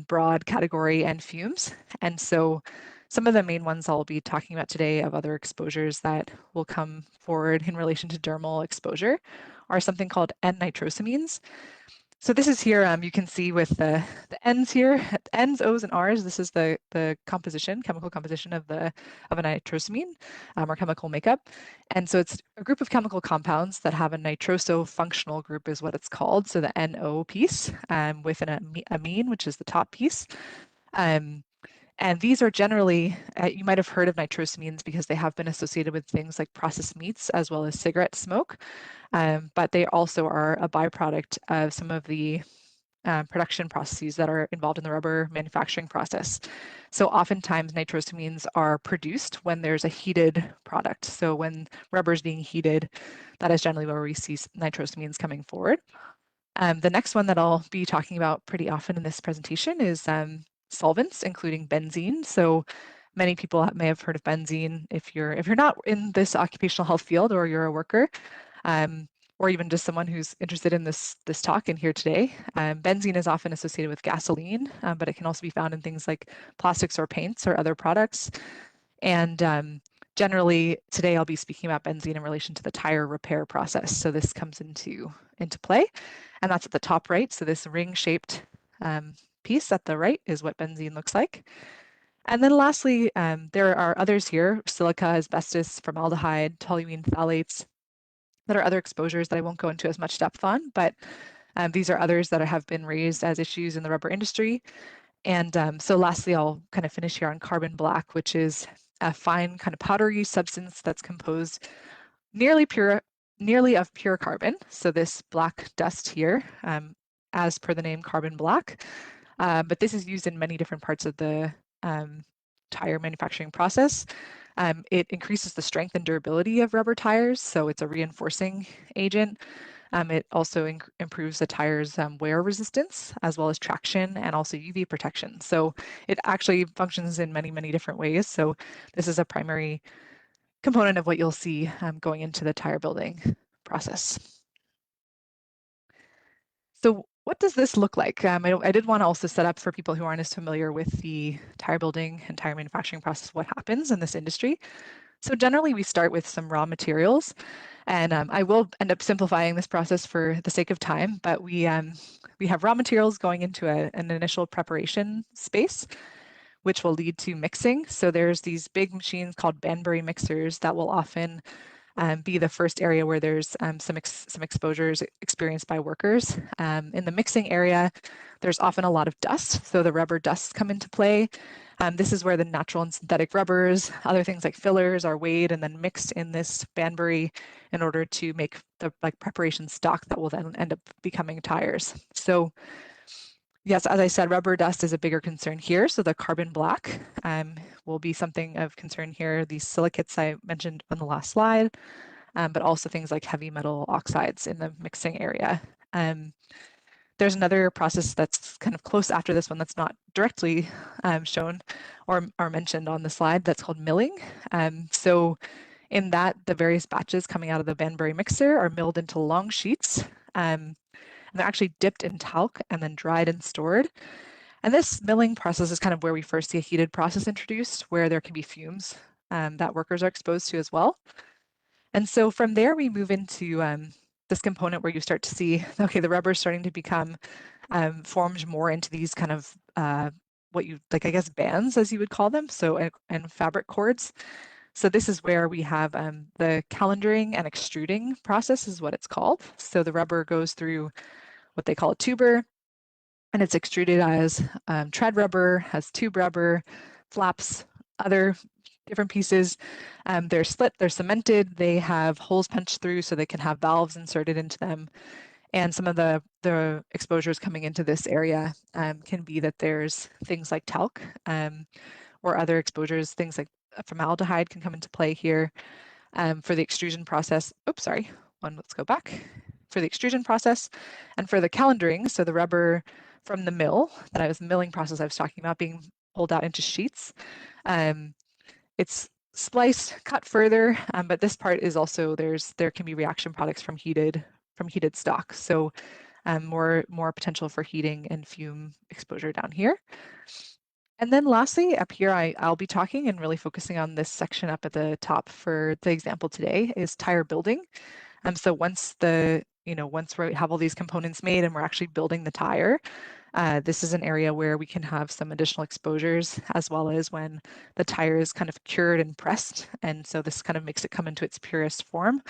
broad category and fumes. And so some of the main ones I'll be talking about today of other exposures that will come forward in relation to dermal exposure are something called N-nitrosamines. So this is here, you can see with the N's here, N's, O's, and R's, this is the chemical composition of a nitrosamine or chemical makeup. And so it's a group of chemical compounds that have a nitroso-functional group is what it's called. So the NO piece with an amine, which is the top piece. And these are generally, you might have heard of nitrosamines because they have been associated with things like processed meats as well as cigarette smoke, but they also are a byproduct of some of the production processes that are involved in the rubber manufacturing process. So oftentimes nitrosamines are produced when there's a heated product. So when rubber is being heated, that is generally where we see nitrosamines coming forward. The next one that I'll be talking about pretty often in this presentation is solvents, including benzene. So many people may have heard of benzene if you're not in this occupational health field or you're a worker, or even just someone who's interested in this talk and here today. Benzene is often associated with gasoline, but it can also be found in things like plastics or paints or other products. And generally today I'll be speaking about benzene in relation to the tire repair process. So this comes into play, and that's at the top right. So this ring-shaped piece at the right is what benzene looks like. And then lastly, there are others here: silica, asbestos, formaldehyde, toluene phthalates, that are other exposures that I won't go into as much depth on, but these are others that have been raised as issues in the rubber industry. And so lastly, I'll kind of finish here on carbon black, which is a fine kind of powdery substance that's composed nearly of pure carbon. So this black dust here, as per the name, carbon black. But this is used in many different parts of the tire manufacturing process. It increases the strength and durability of rubber tires, so it's a reinforcing agent. It also improves the tire's wear resistance, as well as traction and also UV protection. So it actually functions in many, many different ways. So this is a primary component of what you'll see going into the tire building process. So what does this look like? I did want to also set up for people who aren't as familiar with the tire building and tire manufacturing process, what happens in this industry. So generally we start with some raw materials, and I will end up simplifying this process for the sake of time, but we have raw materials going into an initial preparation space, which will lead to mixing. So there's these big machines called Banbury mixers that will often be the first area where there's some exposures experienced by workers. In the mixing area, there's often a lot of dust, so the rubber dusts come into play. This is where the natural and synthetic rubbers, other things like fillers, are weighed and then mixed in this Banbury in order to make the preparation stock that will then end up becoming tires. So yes, as I said, rubber dust is a bigger concern here. So the carbon black will be something of concern here. These silicates I mentioned on the last slide, but also things like heavy metal oxides in the mixing area. There's another process that's kind of close after this one that's not directly shown or mentioned on the slide, that's called milling. So in that, the various batches coming out of the Banbury mixer are milled into long sheets. And they're actually dipped in talc and then dried and stored. And this milling process is kind of where we first see a heated process introduced, where there can be fumes that workers are exposed to as well. And so from there, we move into this component where you start to see, okay, the rubber is starting to become formed more into these kind of what you like, I guess, bands, as you would call them, so and fabric cords. So this is where we have the calendering and extruding process is what it's called. So the rubber goes through what they call a tuber, and it's extruded as tread rubber, as tube rubber, flaps, other different pieces. They're split, they're cemented, they have holes punched through so they can have valves inserted into them. And some of the exposures coming into this area can be that there's things like talc or other exposures, things like formaldehyde can come into play here for the extrusion process. Oops, sorry, let's go back. For the extrusion process and for the calendering, so the rubber from the mill, the milling process I was talking about, being pulled out into sheets. It's spliced, cut further, but this part is also, there can be reaction products from heated stock. So more potential for heating and fume exposure down here. And then lastly, up here, I'll be talking and really focusing on this section up at the top for the example today is tire building. So once we have all these components made and we're actually building the tire, this is an area where we can have some additional exposures, as well as when the tire is kind of cured and pressed. And so this kind of makes it come into its purest form.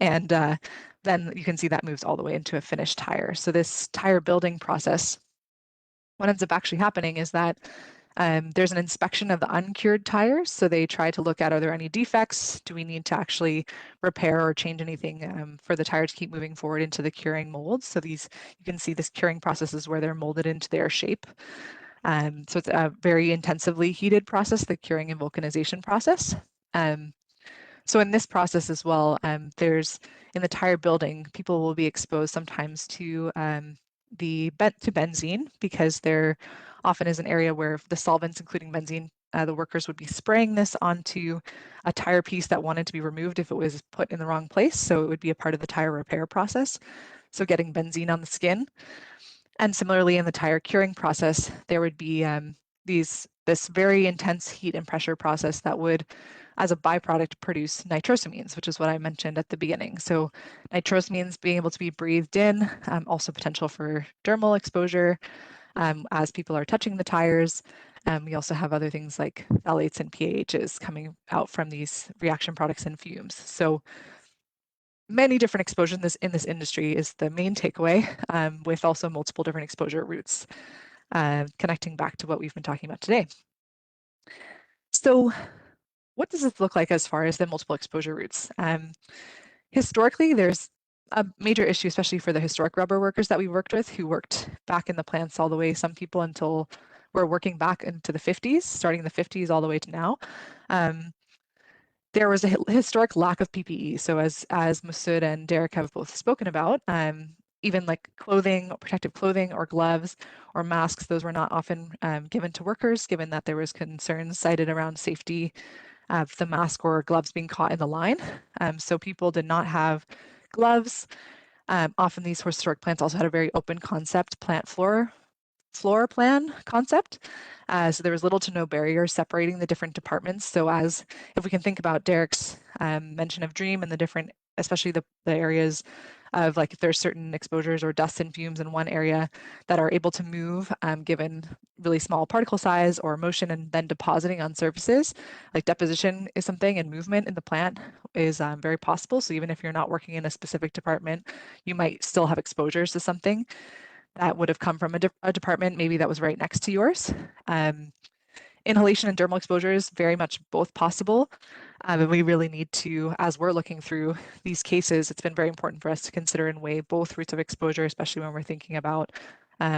And then you can see that moves all the way into a finished tire. So this tire building process, what ends up actually happening is that There's an inspection of the uncured tires. So they try to look at, are there any defects? Do we need to actually repair or change anything for the tire to keep moving forward into the curing molds? So these, you can see this curing process is where they're molded into their shape. So it's a very intensively heated process, the curing and vulcanization process. So in this process as well, there's in the tire building, people will be exposed sometimes to benzene, because there often is an area where the solvents, including benzene, the workers would be spraying this onto a tire piece that wanted to be removed if it was put in the wrong place. So it would be a part of the tire repair process. So getting benzene on the skin. And similarly, in the tire curing process, there would be this very intense heat and pressure process that would, as a byproduct, produce nitrosamines, which is what I mentioned at the beginning. So nitrosamines being able to be breathed in, also potential for dermal exposure as people are touching the tires. We also have other things like phthalates and PAHs coming out from these reaction products and fumes. So many different exposures in this industry is the main takeaway, with also multiple different exposure routes, connecting back to what we've been talking about today. So what does this look like as far as the multiple exposure routes? Historically, there's a major issue, especially for the historic rubber workers that we worked with, who worked back in the plants all the way, some people until we're working back into the 50s, starting in the 50s all the way to now. There was a historic lack of PPE. So as Masood and Derrick have both spoken about, even like clothing, protective clothing or gloves or masks, those were not often given to workers, given that there was concerns cited around safety of the mask or gloves being caught in the line. So people did not have gloves. Often these historic plants also had a very open concept plant floor plan concept. So there was little to no barrier separating the different departments. So if we can think about Derrick's mention of Dream and the different, especially the areas of like if there's certain exposures or dust and fumes in one area that are able to move given really small particle size or motion and then depositing on surfaces, like deposition is something, and movement in the plant is very possible. So even if you're not working in a specific department, you might still have exposures to something that would have come from a department maybe that was right next to yours. Inhalation and dermal exposure is very much both possible. And we really need to, as we're looking through these cases, it's been very important for us to consider and weigh both routes of exposure, especially when we're thinking about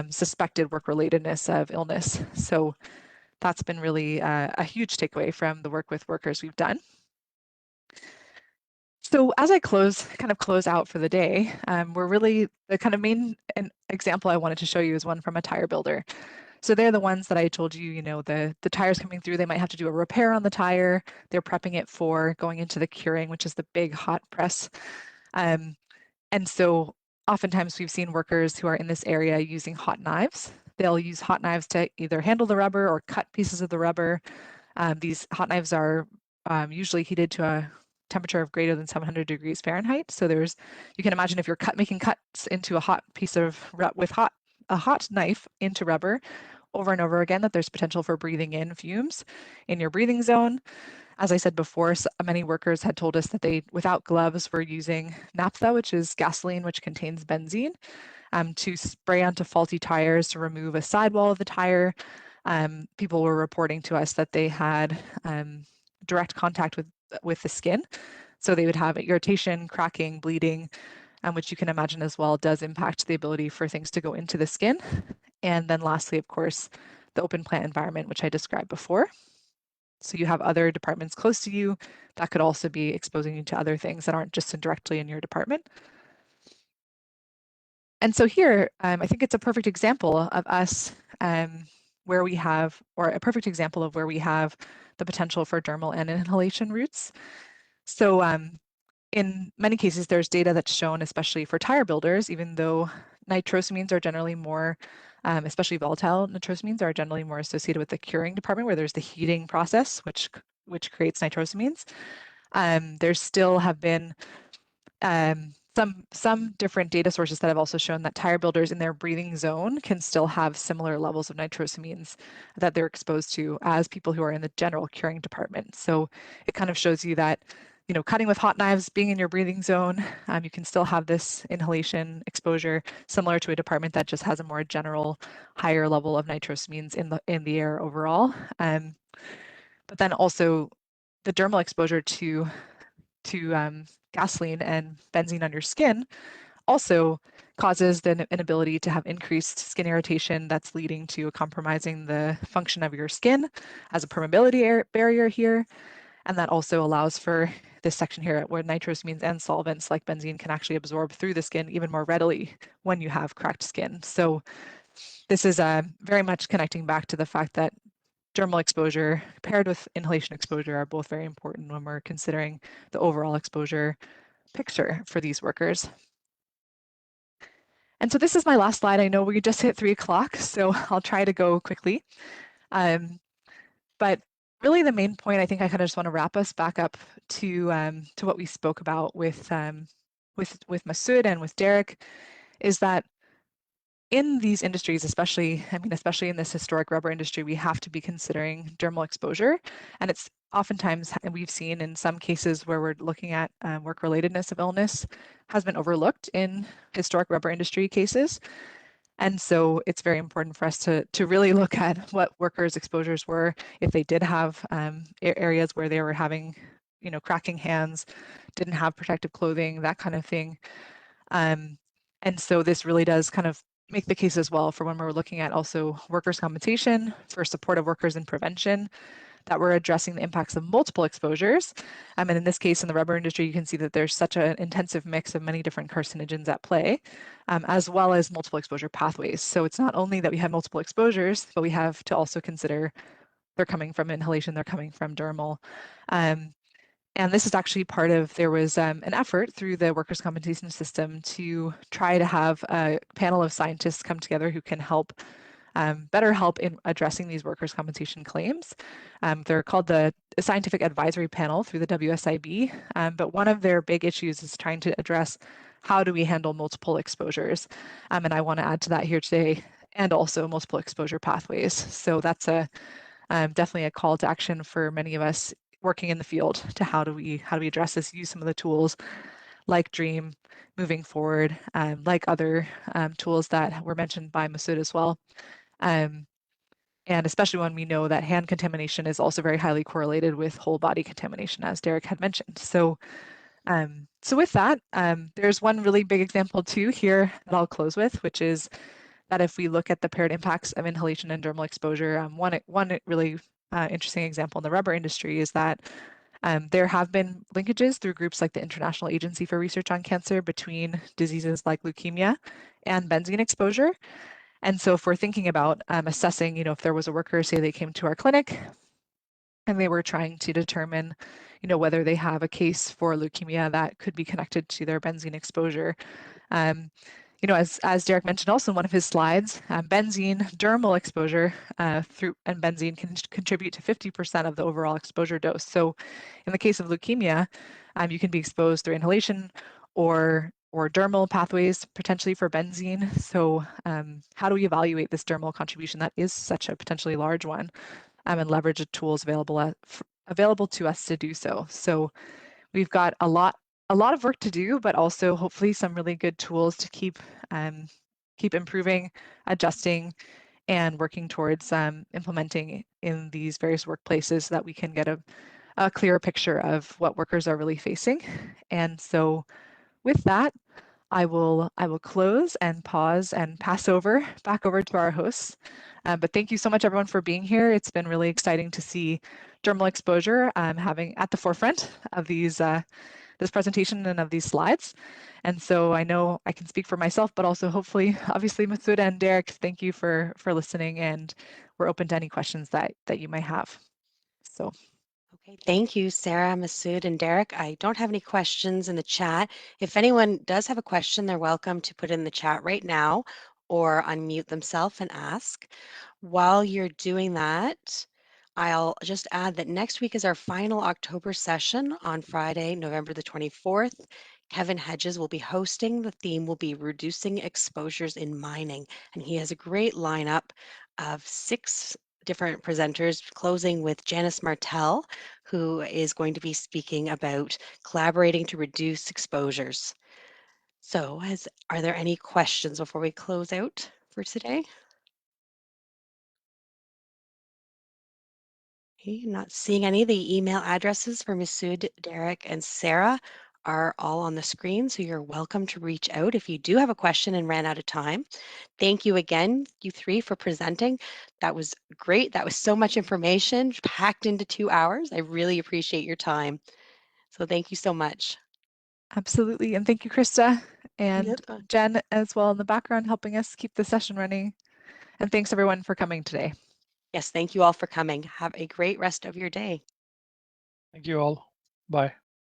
suspected work-relatedness of illness. So that's been really a huge takeaway from the work with workers we've done. So as I close out for the day, we're really, the kind of main example I wanted to show you is one from a tire builder. So they're the ones that I told you, you know, the tires coming through, they might have to do a repair on the tire. They're prepping it for going into the curing, which is the big hot press. And so oftentimes we've seen workers who are in this area using hot knives. They'll use hot knives to either handle the rubber or cut pieces of the rubber. These hot knives are usually heated to a temperature of greater than 700 degrees Fahrenheit. So you can imagine if you're making cuts into a hot piece of a hot knife into rubber over and over again, that there's potential for breathing in fumes in your breathing zone. As I said before, many workers had told us that they, without gloves, were using naphtha, which is gasoline, which contains benzene, to spray onto faulty tires to remove a sidewall of the tire. People were reporting to us that they had direct contact with the skin. So they would have irritation, cracking, bleeding, which you can imagine as well does impact the ability for things to go into the skin. And then lastly, of course, the open plant environment, which I described before. So you have other departments close to you that could also be exposing you to other things that aren't just directly in your department. And so here, I think it's a perfect example of us where we have, or a perfect example of where we have the potential for dermal and inhalation routes. So in many cases, there's data that's shown, especially for tire builders, even though nitrosamines are generally more, especially volatile nitrosamines are generally more associated with the curing department where there's the heating process, which creates nitrosamines. There still have been some different data sources that have also shown that tire builders in their breathing zone can still have similar levels of nitrosamines that they're exposed to as people who are in the general curing department. So it kind of shows you that cutting with hot knives, being in your breathing zone, you can still have this inhalation exposure similar to a department that just has a more general higher level of nitrosamines in the air overall. But then also the dermal exposure to gasoline and benzene on your skin also causes the inability to have increased skin irritation that's leading to compromising the function of your skin as a permeability barrier here. And that also allows for this section here where nitrosamines and solvents like benzene can actually absorb through the skin even more readily when you have cracked skin. So this is very much connecting back to the fact that dermal exposure paired with inhalation exposure are both very important when we're considering the overall exposure picture for these workers. And so this is my last slide. I know we just hit 3 o'clock, so I'll try to go quickly. But really the main point, I think I kind of just want to wrap us back up to what we spoke about with Masood and with Derrick, is that in these industries, especially in this historic rubber industry, we have to be considering dermal exposure. And it's oftentimes, we've seen in some cases where we're looking at work relatedness of illness has been overlooked in historic rubber industry cases. And so it's very important for us to really look at what workers' exposures were, if they did have areas where they were having, cracking hands, didn't have protective clothing, that kind of thing. And so this really does kind of make the case as well for when we're looking at also workers' compensation for supportive workers and prevention, that we're addressing the impacts of multiple exposures. And in this case, in the rubber industry, you can see that there's such an intensive mix of many different carcinogens at play, as well as multiple exposure pathways. So it's not only that we have multiple exposures, but we have to also consider they're coming from inhalation, they're coming from dermal. And this is actually part of, there was an effort through the workers' compensation system to try to have a panel of scientists come together who can help better help in addressing these workers' compensation claims. They're called the Scientific Advisory Panel through the WSIB, but one of their big issues is trying to address how do we handle multiple exposures. And I want to add to that here today, and also multiple exposure pathways. So that's definitely a call to action for many of us working in the field to how do we address this, use some of the tools like DREAM moving forward, like other tools that were mentioned by Masood as well. And especially when we know that hand contamination is also very highly correlated with whole body contamination, as Derrick had mentioned. So, so with that, there's one really big example too here that I'll close with, which is that if we look at the paired impacts of inhalation and dermal exposure, one really interesting example in the rubber industry is that there have been linkages through groups like the International Agency for Research on Cancer between diseases like leukemia and benzene exposure. And so if we're thinking about assessing, if there was a worker, say they came to our clinic and they were trying to determine, whether they have a case for leukemia that could be connected to their benzene exposure. As Derrick mentioned also in one of his slides, benzene dermal exposure and benzene can contribute to 50% of the overall exposure dose. So in the case of leukemia, you can be exposed through inhalation or dermal pathways potentially for benzene. So how do we evaluate this dermal contribution that is such a potentially large one, and leverage the tools available to us to do so? So we've got a lot of work to do, but also hopefully some really good tools to keep improving, adjusting, and working towards implementing in these various workplaces so that we can get a clearer picture of what workers are really facing. And so with that, I will close and pause and pass back over to our hosts. But thank you so much, everyone, for being here. It's been really exciting to see dermal exposure having at the forefront of this presentation and of these slides. And so I know I can speak for myself, but also hopefully, obviously, Masood and Derrick, thank you for listening, and we're open to any questions that you might have. So. Okay, thank you, Sarah, Masood, and Derrick. I don't have any questions in the chat. If anyone does have a question, they're welcome to put it in the chat right now or unmute themselves and ask. While you're doing that, I'll just add that next week is our final October session on Friday, November the 24th. Kevin Hedges will be hosting. The theme will be reducing exposures in mining, and he has a great lineup of 6 different presenters, closing with Janice Martel, who is going to be speaking about collaborating to reduce exposures. So are there any questions before we close out for today? Okay, not seeing any. The email addresses for Masood, Derrick, and Sarah are all on the screen, so you're welcome to reach out if you do have a question and ran out of time. Thank you again, you three, for presenting. That was great. That was so much information packed into 2 hours. I really appreciate your time. So thank you so much. Absolutely. And thank you, Krista, and Yep. Jen as well in the background helping us keep the session running. And thanks everyone for coming today. Yes, thank you all for coming. Have a great rest of your day. Thank you all. Bye.